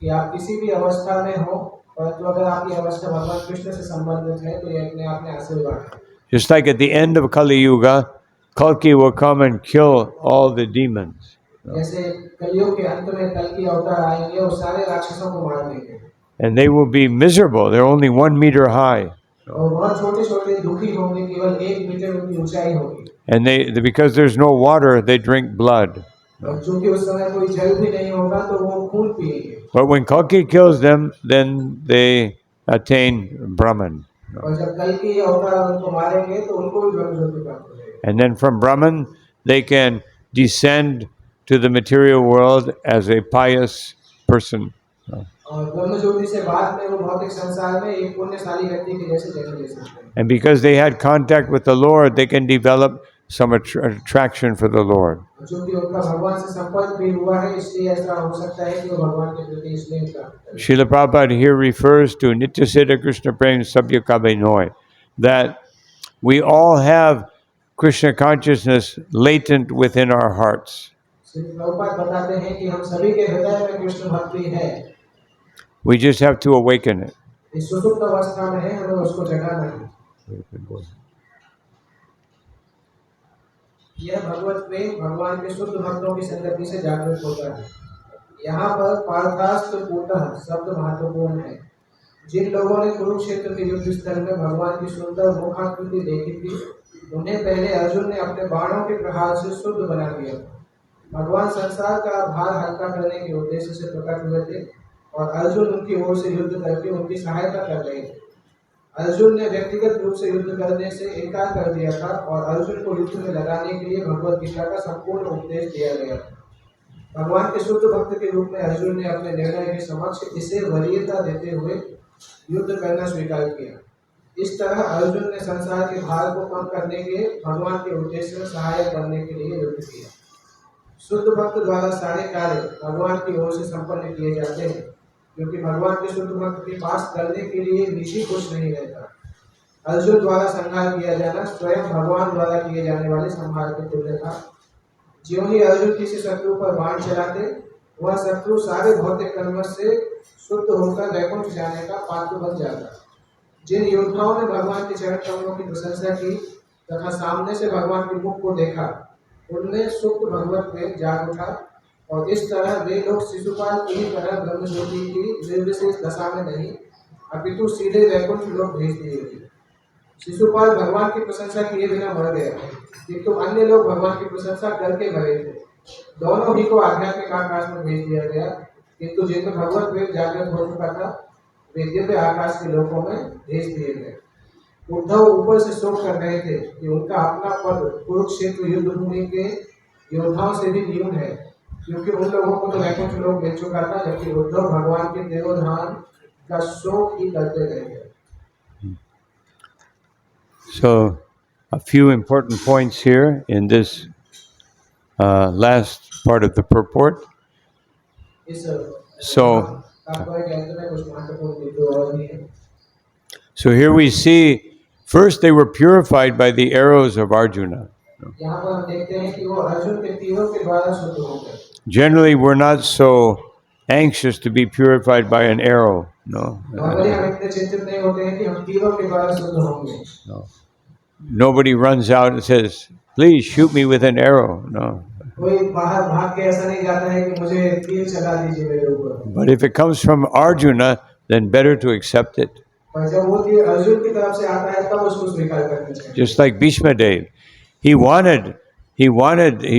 कि आप किसी भी अवस्था में हो, परंतु अगर आपकी अवस्था भगवान कृष्ण से संबंधित है तो ये अपने आप में आशीर्वाद है। Just like at the end of Kali Yuga, Kalki will come and kill all the demons. जैसे कलियुग के अंत में कल्कि अवतार आएंगे और सारे राक्षसों को मार देंगे, And they will be miserable. They're only 1 meter high. और बहुत छोटे-छोटे दुखी होंगे, केवल 1 मीटर उनकी ऊंचाई होगी। And because there's no water, they drink blood. और चूंकि उस समय कोई जल भी नहीं होगा तो वो खून पिएंगे। But when Kalki kills them, then they attain Brahman. और जब कल्कि अवतार उनको मारेंगे तो उनको भी ब्रह्म ज्योति प्राप्त हो जाएगी। And then from Brahman, they can descend to the material world as a pious person. और ब्रह्म ज्योति से बाद में वो भौतिक संसार में एक पुण्यशाली व्यक्ति के जैसे जन्म ले सकते हैं। And because they had contact with the Lord, they can develop some attraction for the Lord. क्योंकि उनका भगवान से संपर्क भी हुआ है, इसलिए ऐसा हो सकता है कि वो भगवान के प्रति स्नेह प्राप्त करें। Srila Prabhupada here refers to Nityasiddha Krishna Prem Sabya Kabinoi, that we all have Krishna consciousness latent within our hearts. Shri Prabhupada बताते हैं कि हम सभी के हृदय में कृष्ण भक्ति है, We just have to awaken it. इस सुसुप्त अवस्था में है, हमें उसको जगाना है। यह भगवत प्रेम भगवान के शुद्ध भक्तों की संगति से जागृत होता है। यहाँ पर पार्थास्त्र पूर्णतः शब्द महत्वपूर्ण है। जिन लोगों ने कुरुक्षेत्र के युद्ध स्थल में भगवान की सुंदर मुखाकृति देखी थी, उन्हें पहले अर्जुन ने अपने बाणों के प्रहार से शुद्ध बना दिया था। भगवान संसार का भार हल्का करने के उद्देश्य से प्रकट हुए थे और अर्जुन उनकी ओर से युद्ध करके उनकी सहायता कर रहे थे। अर्जुन ने व्यक्तिगत रूप से युद्ध करने से इनकार कर दिया था और अर्जुन को युद्ध में लगाने के लिए भगवत गीता का संपूर्ण उपदेश दिया गया था। भगवान के शुद्ध भक्त के रूप में अर्जुन ने अपने निर्णय के समक्ष इसे वरीयता देते हुए युद्ध करना स्वीकार किया। इस तरह अर्जुन ने संसार के भार को कम करने के भगवान के उद्देश्य में सहायक बनने के लिए युद्ध किया। शुद्ध भक्त द्वारा सारे कार्य भगवान की ओर से संपन्न किए जाते हैं, क्योंकि भगवान के शुद्ध भक्त के पास करने के लिए निजी कुछ नहीं रहता। अर्जुन द्वारा संहार किया जाना स्वयं भगवान द्वारा किए जाने वाले संहार के तुल्य था। ज्यों ही अर्जुन किसी शत्रु पर बाण चलाते, वह शत्रु सारे भौतिक कर्म से शुद्ध होकर वैकुंठ जाने का पात्र बन जाता। जिन योद्धाओं ने भगवान के चरण कमलों की प्रशंसा की तथा सामने से भगवान के मुख को देखा, उनमें सुप्त भगवत प्रेम जाग उठा और इस तरह वे लोग शिशुपाल की ही तरह ब्रह्म ज्योति की निर्विशेष दशा में नहीं, अपितु सीधे वैकुंठ लोग भेज दिए गए। शिशुपाल भगवान की प्रशंसा किए बिना मर गया, किंतु अन्य लोग भगवान की प्रशंसा करके मरे थे। दोनों ही को आध्यात्मिक आकाश में भेज दिया गया, किंतु जिनमें भगवत प्रेम जागृत हो चुका था, वे दिव्य आकाश के लोकों में भेज दिए गए। उद्धव ऊपर से शोक कर रहे थे कि उनका अपना पद कुरुक्षेत्र युद्ध भूमि के योद्धाओं से भी न्यून है, क्योंकि उन लोगों को तो वैकुंठ लोक मिल चुका था, जबकि उद्धव भगवान के देवोधान का शोक ही करते रहे थे। So, a few important points here in this last part of the purport. इस So- तात्पर्य के अंत में कुछ महत्वपूर्ण बिंदु और भी हैं। So here we see, first they were purified by the arrows of Arjuna. यहाँ पर हम देखते हैं कि वो अर्जुन के तीरों के द्वारा शुद्ध हो गए। Generally, we're not so anxious to be purified by an arrow. No. Normally हम इतने चिंतित नहीं होते हैं कि हम तीरों के द्वारा शुद्ध होंगे। No. Nobody runs out and says, please shoot me with an arrow. No. कोई बाहर भाग के ऐसा नहीं जाता है कि मुझे तीर चला दीजिए मेरे ऊपर। But if it comes from Arjuna, then better to accept it. पर जब वो तीर अर्जुन की तरफ से आता है तब उसको स्वीकार करना चाहिए। Just like Bhishma Dev. He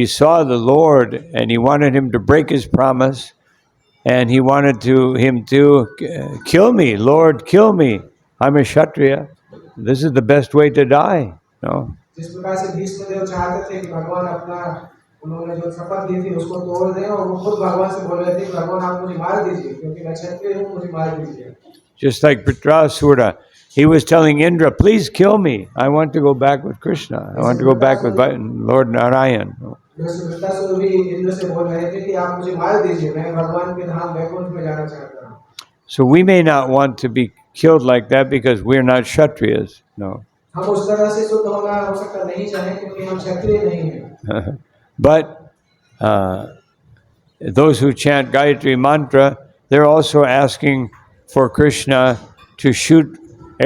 saw the Lord and he wanted him to break his promise and he wanted him to kill me. Lord, kill me. I'm a Kshatriya. This is the best way to die. No. जिस प्रकार से भीष्म देव चाहते थे कि भगवान अपना उन्होंने जो शपथ दी थी उसको तोड़ दें, और वो खुद भगवान से बोल रहे थे कि भगवान आप मुझे मार दीजिए क्योंकि मैं क्षत्रिय हूँ, मुझे मार दीजिए। Just like Vritrasura, he was telling Indra, please kill me. I want to go back with Krishna. I want to go back with Lord Narayan. जैसे वृत्तासुर भी इंद्र से बोल रहे थे कि आप मुझे मार दीजिए, मैं भगवान के धाम वैकुंठ में जाना चाहता हूँ। So we may not want to be killed like that because we're not Kshatriyas. No. हम उस तरह से शुद्ध होना हो सकता नहीं चाहे क्योंकि हम क्षत्रिय नहीं हैं। But those who chant Gayatri Mantra, they're also asking for Krishna to shoot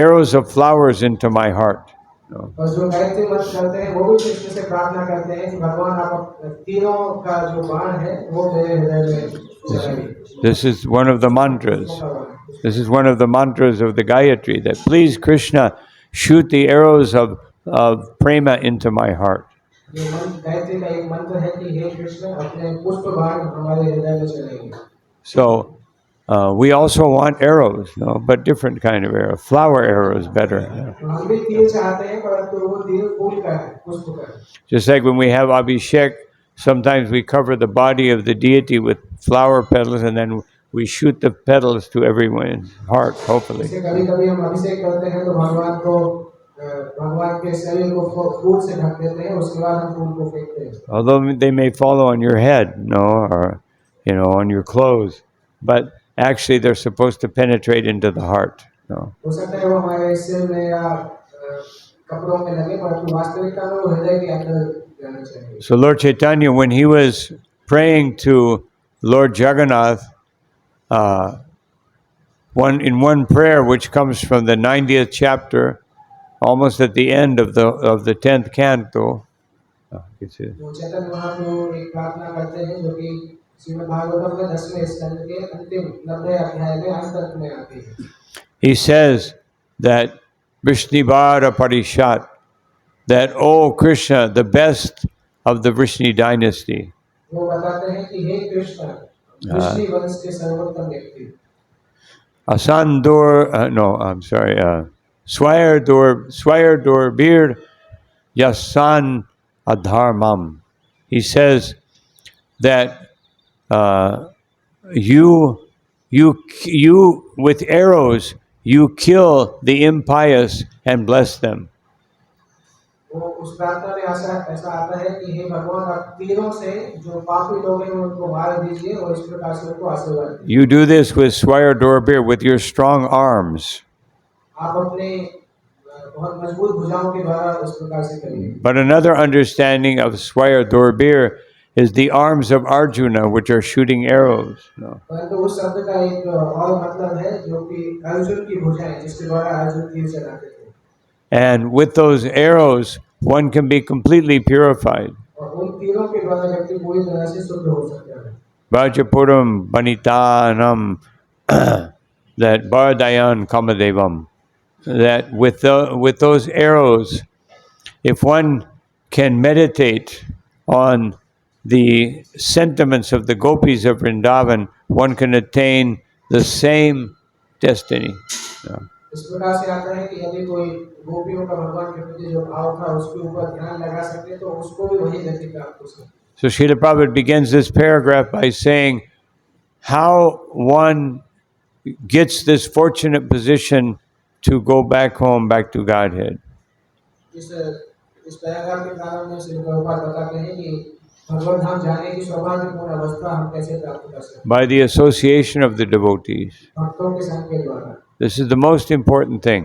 arrows of flowers into my heart. No. और जो गायत्री मंत्र करते हैं वो भी कृष्ण से प्रार्थना करते हैं कि भगवान आप तीरों का जो बाण है वो मेरे हृदय में चलाइए। This is one of the mantras. This is one of the mantras of the Gayatri, that please Krishna shoot the arrows of prema into my heart. ये गायत्री का एक मंत्र है कि हे कृष्ण अपने पुष्प बाण हमारे हृदय में चलाइए। So we also want arrows, no, but different kind of arrow. Flower arrows better. हम भी तीर चाहते हैं परंतु वो तीर फूल का है, पुष्प का है। Just like when we have Abhishek, sometimes we cover the body of the deity with flower petals and then we shoot the petals to everyone's heart, hopefully. जैसे कभी-कभी हम अभिषेक करते हैं तो भगवान के शरीर को फूल से ढक देते हैं, उसके बाद हम फूल को फेंकते हैं। Although they may fall on your head, no, or on your clothes, but actually they're supposed to penetrate into the heart. No. हो सकता है वो हमारे सिर में या कपड़ों में लगे, परंतु वास्तविकता में वो हृदय के अंदर जाना चाहिए। So Lord Chaitanya, when he was praying to Lord Jagannath, in one prayer which comes from the 90th chapter, almost at the end of the 10th canto. वो चैतन्य महाप्रभु एक प्रार्थना करते हैं जो कि श्रीमद् भागवतम के 10वें स्कंद के अंतिम 90 अध्याय में अंत तक में आती है। He says that Vishnivara Parishat, that O Krishna, the best of the Vrishni dynasty. वो बताते हैं कि हे कृष्ण, वृष्णि वंश के सर्वोत्तम व्यक्ति। Swayardur Bir Yasan Adharmam. He says that you with arrows you kill the impious and bless them. वो उस प्रार्थना में ऐसा आता है कि हे भगवान आप तीरों से जो पापी लोग हैं उनको मार दीजिए और इस प्रकार से उनको आशीर्वाद दीजिए। You do this with Swayardur Bir, with your strong arms. आप अपने बहुत मजबूत भुजाओं के द्वारा इस प्रकार से करिए। But another understanding of Swayardur Bir is the arms of Arjuna, which are shooting arrows. No. परंतु उस शब्द का एक और मतलब है जो कि अर्जुन की भुजाएं जिसके द्वारा अर्जुन तीर चलाते थे। And with those arrows, one can be completely purified. और उन तीरों के द्वारा व्यक्ति पूरी तरह से शुद्ध हो सकता है। Vajapuram Banitanam, that Bhardayan Kamadevam, that with those arrows, if one can meditate on the sentiments of the gopis of Vrindavan, one can attain the same destiny. इस प्रकार से आता है कि यदि कोई गोपियों का भगवान के प्रति जो भाव था उसके ऊपर ध्यान लगा सके तो उसको भी वही गति प्राप्त हो सके। So Srila Prabhupada begins this paragraph by saying how one gets this fortunate position to go back home, back to Godhead. इस पैराग्राफ के प्रारंभ में श्री प्रभुपाद बताते हैं कि भगवत धाम जाने की सौभाग्यपूर्ण अवस्था हम कैसे प्राप्त कर सकते हैं। By the association of the devotees. भक्तों के संग के द्वारा। This is the most important thing.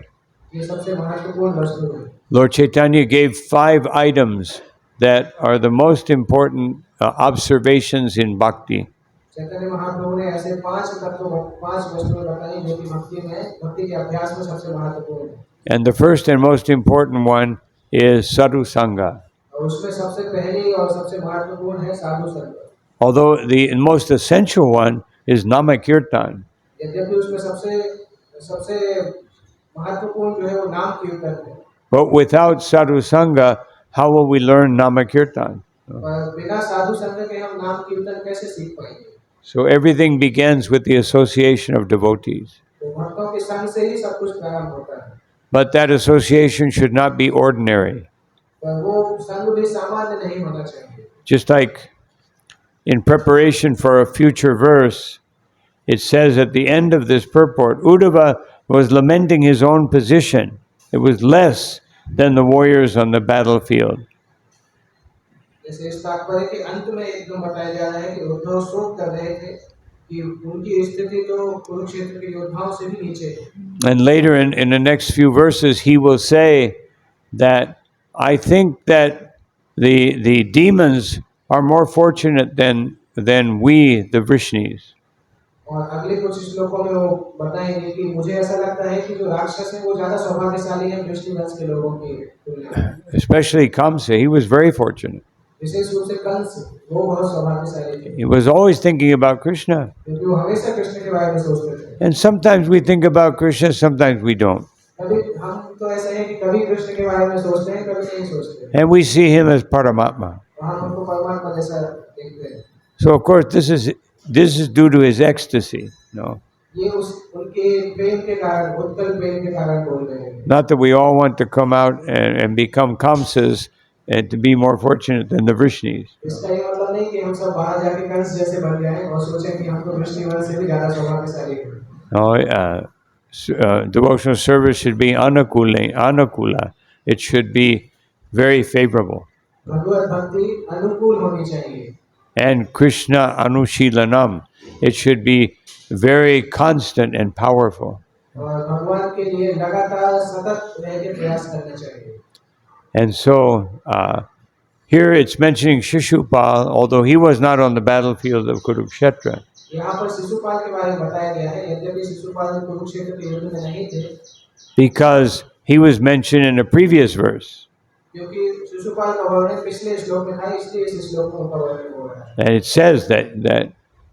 ये सबसे महत्वपूर्ण वस्तु है। Lord Chaitanya gave 5 items that are the most important observations in bhakti. Chaitanya Mahaprabhu ने ऐसे 5 वस्तुएं बताई जो कि भक्ति के अभ्यास में सबसे महत्वपूर्ण है। And the first and most important one is sadhu sangha. और उसमें सबसे पहली और सबसे महत्वपूर्ण है साधु संग। Although the most essential one is nama kirtan. यद्यपि उसमें सबसे महत्वपूर्ण जो है वो नाम कीर्तन है। But without sadhu sangha, how will we learn nama kirtan? और बिना साधु संग के हम नाम कीर्तन कैसे सीख पाएंगे? So everything begins with the association of devotees. तो भक्तों के संग से ही सब कुछ प्रारंभ होता है। But that association should not be ordinary. पर वो संग भी सामान्य नहीं होना चाहिए। Just like in preparation for a future verse, it says at the end of this purport, Uddhava was lamenting his own position. It was less than the warriors on the battlefield. जैसे इस तात्पर्य के अंत में एकदम बताया जा रहा है कि उद्धव शोक कर रहे थे कि उनकी स्थिति तो कुरुक्षेत्र के योद्धाओं से भी नीचे है। And later in the next few verses, he will say that I think that the demons are more fortunate than we, the Vrishnis. और अगले कुछ श्लोकों में वो बताएंगे कि मुझे ऐसा लगता है कि जो राक्षस हैं वो ज्यादा सौभाग्यशाली हैं वृष्णि वंश के लोगों की तुलना में। Especially Kamsa, he was very fortunate. विशेष रूप से कंस वो बहुत सौभाग्यशाली थे He was always thinking about Krishna. क्योंकि वो हमेशा कृष्ण के बारे में सोचते थे। And sometimes we think about Krishna, sometimes we don't. कभी हम तो ऐसा है कि कभी कृष्ण के बारे में सोचते हैं कभी नहीं सोचते। And we see him as Paramatma. और हम उनको परमात्मा जैसा देखते हैं। So of course this is due to his ecstasy. No. ये उनके प्रेम के कारण उत्कल प्रेम के कारण बोल रहे हैं। Not that we all want to come out and become Kamsas and to be more fortunate than the Vrishnis. इसका ये मतलब नहीं कि हम सब बाहर जाके कंस जैसे बन जाएं और सोचें कि हम तो वृष्णि वंश से भी ज्यादा सौभाग्यशाली हैं। No, devotional service should be anukula. It should be very favorable. भगवत भक्ति अनुकूल होनी चाहिए। And Krishna Anushilanam. It should be very constant and powerful. और भगवान के लिए लगातार सतत रह के प्रयास करना चाहिए। And so here it's mentioning Shishupal, although he was not on the battlefield of Kurukshetra. यहाँ पर शिशुपाल के बारे में बताया गया है यद्यपि शिशुपाल कुरुक्षेत्र के युद्ध में नहीं थे Because he was mentioned in a previous verse. क्योंकि शिशुपाल का वर्णन पिछले श्लोक में था इसलिए इस श्लोक में उनका वर्णन हो रहा है। And it says that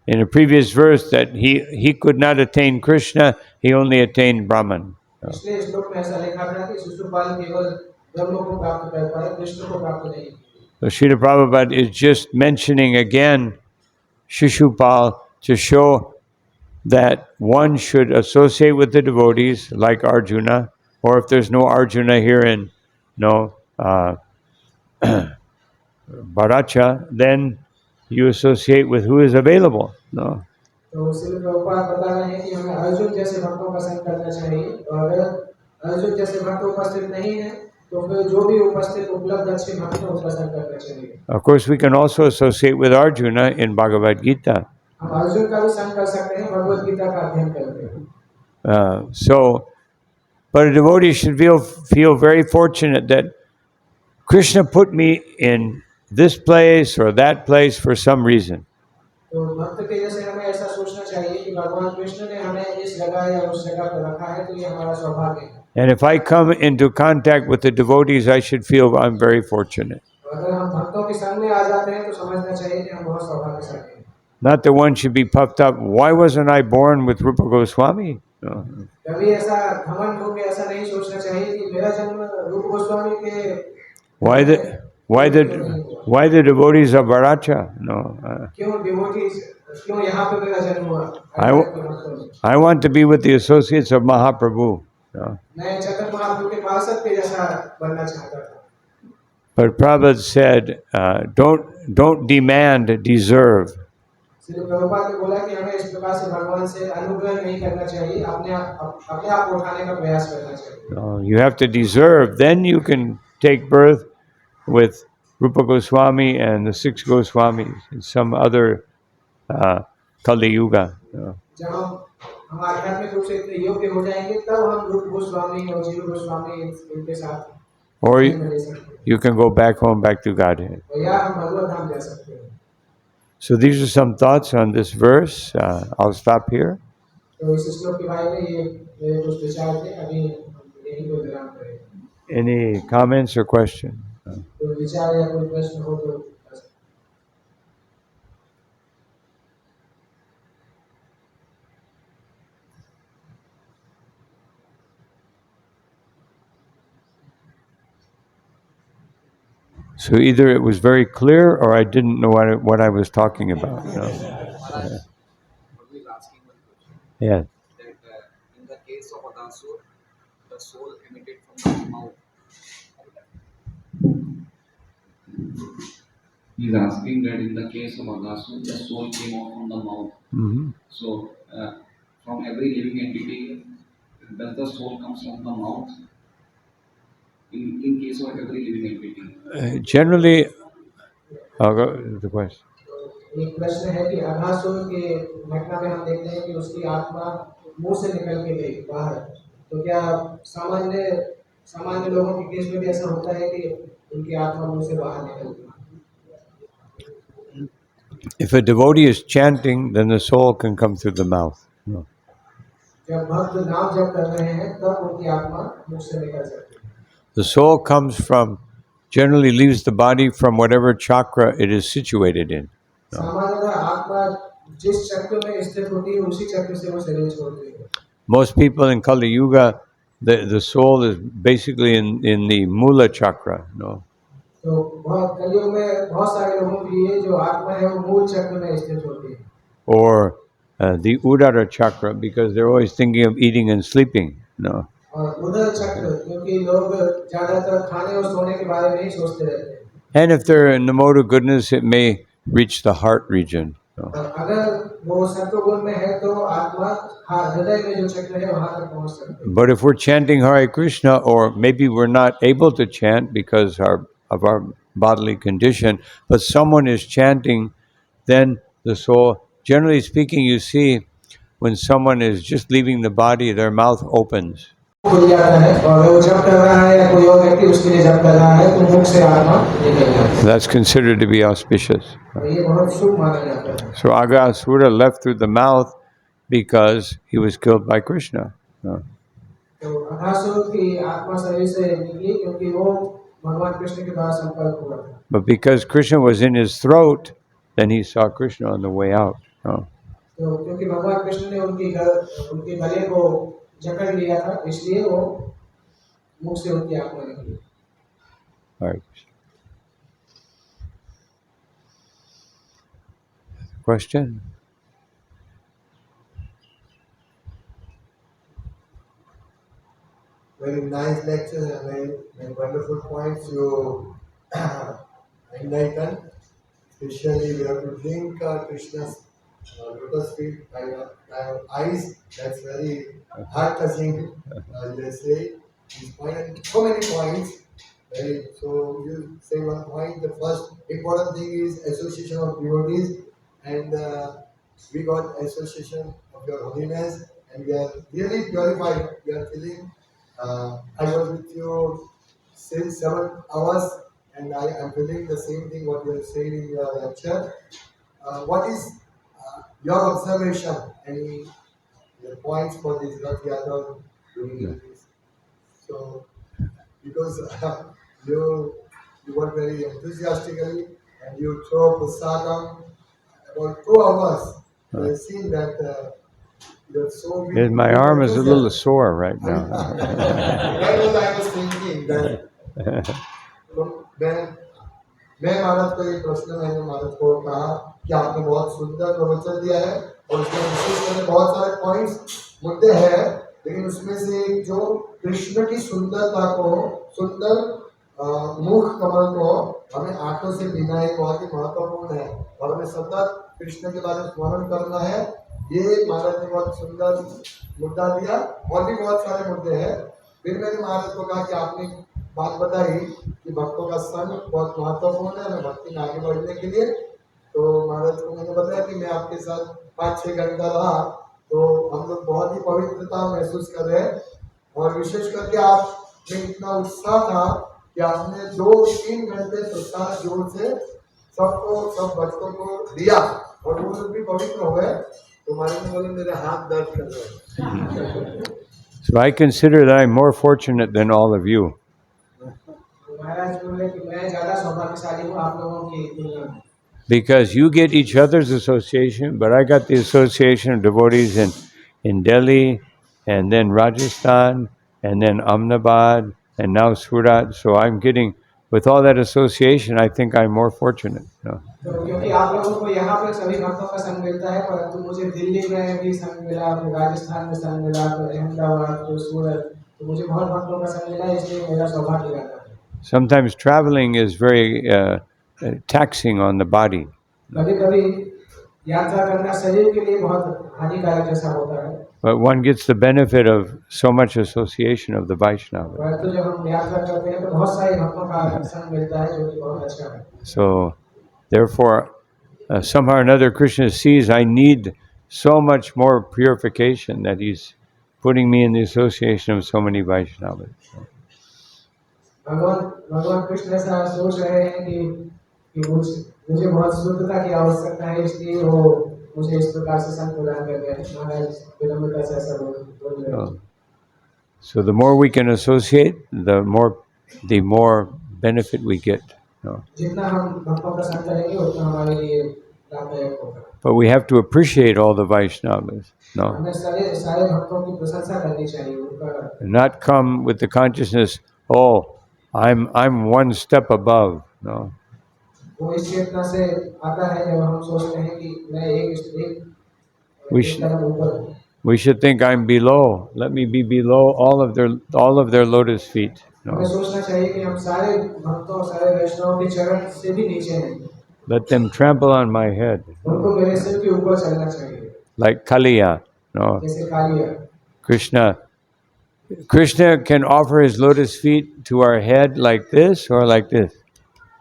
in a previous verse that he could not attain Krishna, he only attained Brahman. पिछले श्लोक में ऐसा लिखा था कि शिशुपाल केवल ब्रह्म को प्राप्त कर पाए कृष्ण को प्राप्त नहीं। So Srila Prabhupada is just mentioning again Shishupal to show that one should associate with the devotees like Arjuna, or if there's no Arjuna here in Bharacha, then you associate with who is available. No. तो श्रील प्रभुपाद बता रहे हैं कि हमें अर्जुन जैसे भक्तों का संग करना चाहिए और अगर अर्जुन जैसे भक्त उपस्थित नहीं है तो फिर जो भी उपस्थित उपलब्ध अच्छे भक्त हैं उनका संग करना चाहिए। Of course, we can also associate with Arjuna in Bhagavad Gita. हम अर्जुन का भी संग कर सकते हैं भगवद गीता का अध्ययन करके। But a devotee should feel very fortunate that Krishna put me in this place or that place for some reason. तो भक्त के जैसे हमें ऐसा सोचना चाहिए कि भगवान कृष्ण ने हमें इस जगह या उस जगह पर रखा है तो ये हमारा सौभाग्य है। And if I come into contact with the devotees, I should feel I'm very fortunate. अगर हम भक्तों के संग में आ जाते हैं तो समझना चाहिए कि हम बहुत सौभाग्यशाली हैं। Not that one should be puffed up. Why wasn't I born with Rupa Goswami? No. कभी ऐसा घमंड होकर ऐसा नहीं सोचना चाहिए कि मेरा जन्म रूप गोस्वामी के Why the devotees of Bharacha? No. क्यों डिवोटीज क्यों यहाँ पे मेरा जन्म हुआ? I want to be with the associates of Mahaprabhu. know. मैं चैतन्य महाप्रभु के पार्षद के जैसा बनना चाहता था, But Prabhupada said, don't demand, deserve. Shri Prabhupada ने बोला कि हमें इस प्रकार से भगवान से अनुग्रह नहीं करना चाहिए, अपने आप को उठाने का प्रयास करना चाहिए। You have to deserve, then you can take birth with Rupa Goswami and the six Goswamis in some other Kali Yuga. जब हम आध्यात्मिक रूप से इतने योग्य हो जाएंगे, तब हम रूप गोस्वामी और जीव गोस्वामी इनके साथ Or जन्म ले सकते हैं, you can go back home, back to Godhead. और या हम भगवत धाम जा सकते हैं। So these are some thoughts on this verse. I'll stop here. तो इस श्लोक के बारे में ये मेरे कुछ विचार थे, अभी हम यहीं पर विराम करेंगे। Any comments or questions? कोई विचार या कोई प्रश्न हो तो बस। So either it was very clear or I didn't know what I was talking about. You know? Maharaj, Prabhu is asking one question. Yeah. That in the case of Adasur, the soul emitted from the mouth. He is asking that in the case of Adasur, the soul came out from the mouth. Mm-hmm. So, from every living entity, does the soul comes from the mouth? In case of every living entity. Generally, I'll go to the question. एक प्रश्न है कि अघासुर के घटना में हम देखते हैं कि उसकी आत्मा मुंह से निकल के गई बाहर, तो क्या सामान्य लोगों के केस में भी ऐसा होता है कि उनकी आत्मा मुंह से बाहर निकलती है? If a devotee is chanting, then the soul can come through the mouth. No. जब भक्त नाम जप कर रहे हैं, तब उनकी आत्मा मुंह से निकल सकती है। The soul generally leaves the body from whatever chakra it is situated in. No. सामान्यतः आत्मा जिस चक्र में स्थित होती है, उसी चक्र से वो शरीर छोड़ती है। Most people in Kali Yuga, the soul is basically in the Mula chakra. No. तो बहुत कलियुग में बहुत सारे लोगों के लिए जो आत्मा है वो मूल चक्र में स्थित होती है, Or the Udara chakra, because they're always thinking of eating and sleeping. No. और उधर चक्र क्योंकि लोग ज्यादातर खाने और सोने के बारे में ही सोचते रहते हैं। And if they're in the mode of goodness, it may reach the heart region. No. और अगर वो सत्व गुण में है तो आत्मा हृदय में जो चक्र है वहां तक पहुंच सकती है। But if we're chanting Hare Krishna, or maybe we're not able to chant because of our bodily condition, but someone is chanting, then the soul, generally speaking, you see when someone is just leaving the body, their mouth opens. खुल जाता है और वो जप कर रहा है या कोई और व्यक्ति उसके लिए जप कर रहा है, तो मुख से आत्मा निकल जाती है। That's considered to be auspicious. और ये बहुत शुभ माना जाता है। So Aghasura left through the mouth because he was killed by Krishna. No. तो अघासुर की आत्मा शरीर से निकली क्योंकि वो भगवान कृष्ण के द्वारा संपर्क हुआ था। But because Krishna was in his throat, then he saw Krishna on the way out. No. तो क्योंकि भगवान कृष्ण ने उनके गले को जकड़ लिया था, इसलिए वो मुख से उनकी आत्मा निकली। All right. Question? Very nice lecture and very wonderful points you enlightened. Especially we have to drink Krishna's lotus feet by our eyes. That's very heart touching. They say these points, so many points. Right? So you say one point. The first important thing is association of devotees, and we got association of your holiness, and we are really purified. We are feeling. I was with you since 7 hours, and I am feeling the same thing what you are saying in your lecture. What is your observation? Any points for this Rath Yatra doing this? So, because you work very enthusiastically and you throw prasadam about 2 hours. I have seen that you're so. Yes, my arm is a little sore right now. That was I was thinking that. मैं महाराज को एक प्रश्न मैंने महाराज को कहा कि आपने बहुत सुंदर प्रवचन दिया है और उसमें विशेष करके बहुत सारे पॉइंट्स मुद्दे हैं लेकिन उसमें से एक जो कृष्ण की सुंदरता को, सुंदर मुख कमल को हमें आंखों से पीना एक बहुत ही महत्वपूर्ण है और हमें सतत कृष्ण के बारे में स्मरण करना है। ये महाराज ने बहुत सुंदर मुद्दा दिया और भी बहुत सारे मुद्दे हैं। फिर मैंने महाराज को कहा कि आपने बात बताई कि भक्तों का संग बहुत महत्वपूर्ण है हमें भक्ति में आगे बढ़ने के लिए। तो महाराज को मैंने बताया कि मैं आपके साथ 5-6 घंटा रहा तो हम लोग बहुत ही पवित्रता महसूस कर रहे हैं और विशेष करके आप में इतना उत्साह था कि आपने 2-3 घंटे प्रसाद जोर से सबको, सब भक्तों को दिया और वो लोग भी पवित्र हो गए। तो महाराज ने बोले मेरे हाथ दर्द कर रहे हैं। So I consider that I'm more fortunate than all of you. तो महाराज बोले कि मैं ज्यादा सौभाग्यशाली हूँ आप लोगों की तुलना में, Because you get each other's association, but I got the association of devotees in Delhi, and then Rajasthan, and then Ahmedabad, and now Surat. So I'm getting, with all that association, I think I'm more fortunate. No? तो क्योंकि आप लोगों को यहाँ पे सभी भक्तों का संग मिलता है, परंतु मुझे दिल्ली में भी संग मिला, फिर राजस्थान में संग मिला, फिर अहमदाबाद, फिर सूरत, तो मुझे बहुत भक्तों का संग मिला, इसलिए मेरा सौभाग्य रहता है। Sometimes traveling is very taxing on the body. कभी कभी यात्रा करना शरीर के लिए बहुत हानिकारक जैसा होता है, But one gets the benefit of so much association of the Vaishnava. परंतु जब हम यात्रा करते हैं तो बहुत सारे भक्तों का संग मिलता है जो कि बहुत अच्छा है। So, therefore, somehow or another, Krishna sees I need so much more purification that he's putting me in the association of so many Vaishnavas. भगवान भगवान कृष्ण ऐसा सोच रहे हैं कि मुझे बहुत शुद्धता की आवश्यकता है, इसलिए वो मुझे इस प्रकार से संग प्रदान कर रहे हैं। महाराज विनम्रता से ऐसा बोल रहे हैं। So the more we can associate, the more benefit we get. No? जितना हम भक्तों का संग करेंगे उतना हमारे लिए लाभदायक होगा। But we have to appreciate all the Vaishnavas. No? हमें सारे भक्तों की प्रशंसा करनी चाहिए, उनका Not come with the consciousness, oh, I'm one step above. No. वो इस चेतना से आता है जब हम सोचते हैं कि मैं एक कदम ऊपर हूँ। We should think I'm below. Let me be below all of their lotus feet. हमें No. सोचना चाहिए कि हम सारे भक्तों, सारे वैष्णवों के चरण से भी नीचे हैं, Let them trample on my head. उनको मेरे सिर के ऊपर चलना चाहिए, Like Kaliya. No. जैसे Kaliya. Krishna can offer his lotus feet to our head like this or like this,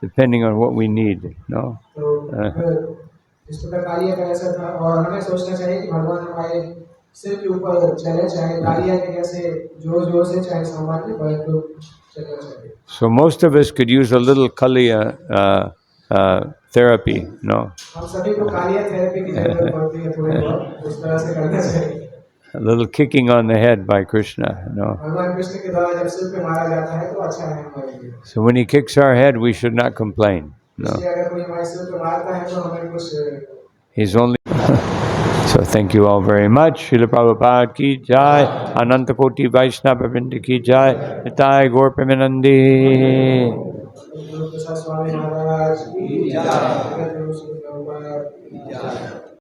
depending on what we need. No. तो इस प्रकार कालिया का ऐसा था और हमें सोचना चाहिए कि भगवान हमारे सिर के ऊपर चले, चाहे कालिया के जैसे जोर जोर से, चाहे सामान्य, परंतु चलना चाहिए। So most of us could use a little Kaliya therapy. No. हम सभी को कालिया थेरेपी की जरूरत पड़ती है, थोड़ी बहुत उस तरह से करना चाहिए। A little kicking on the head by Krishna. No. भगवान कृष्ण के द्वारा जब सिर पे मारा जाता है तो अच्छा है हमारे लिए। So when he kicks our head, we should not complain. No. इसलिए अगर कोई हमारे सिर पे मारता है तो हमें कुछ He's only. So thank you all very much. Srila Prabhupada ki jai. Ananta Koti Vaishnava Vrinda ki jai. Nitai Gaur Premanandi. Swami Maharaj की जय।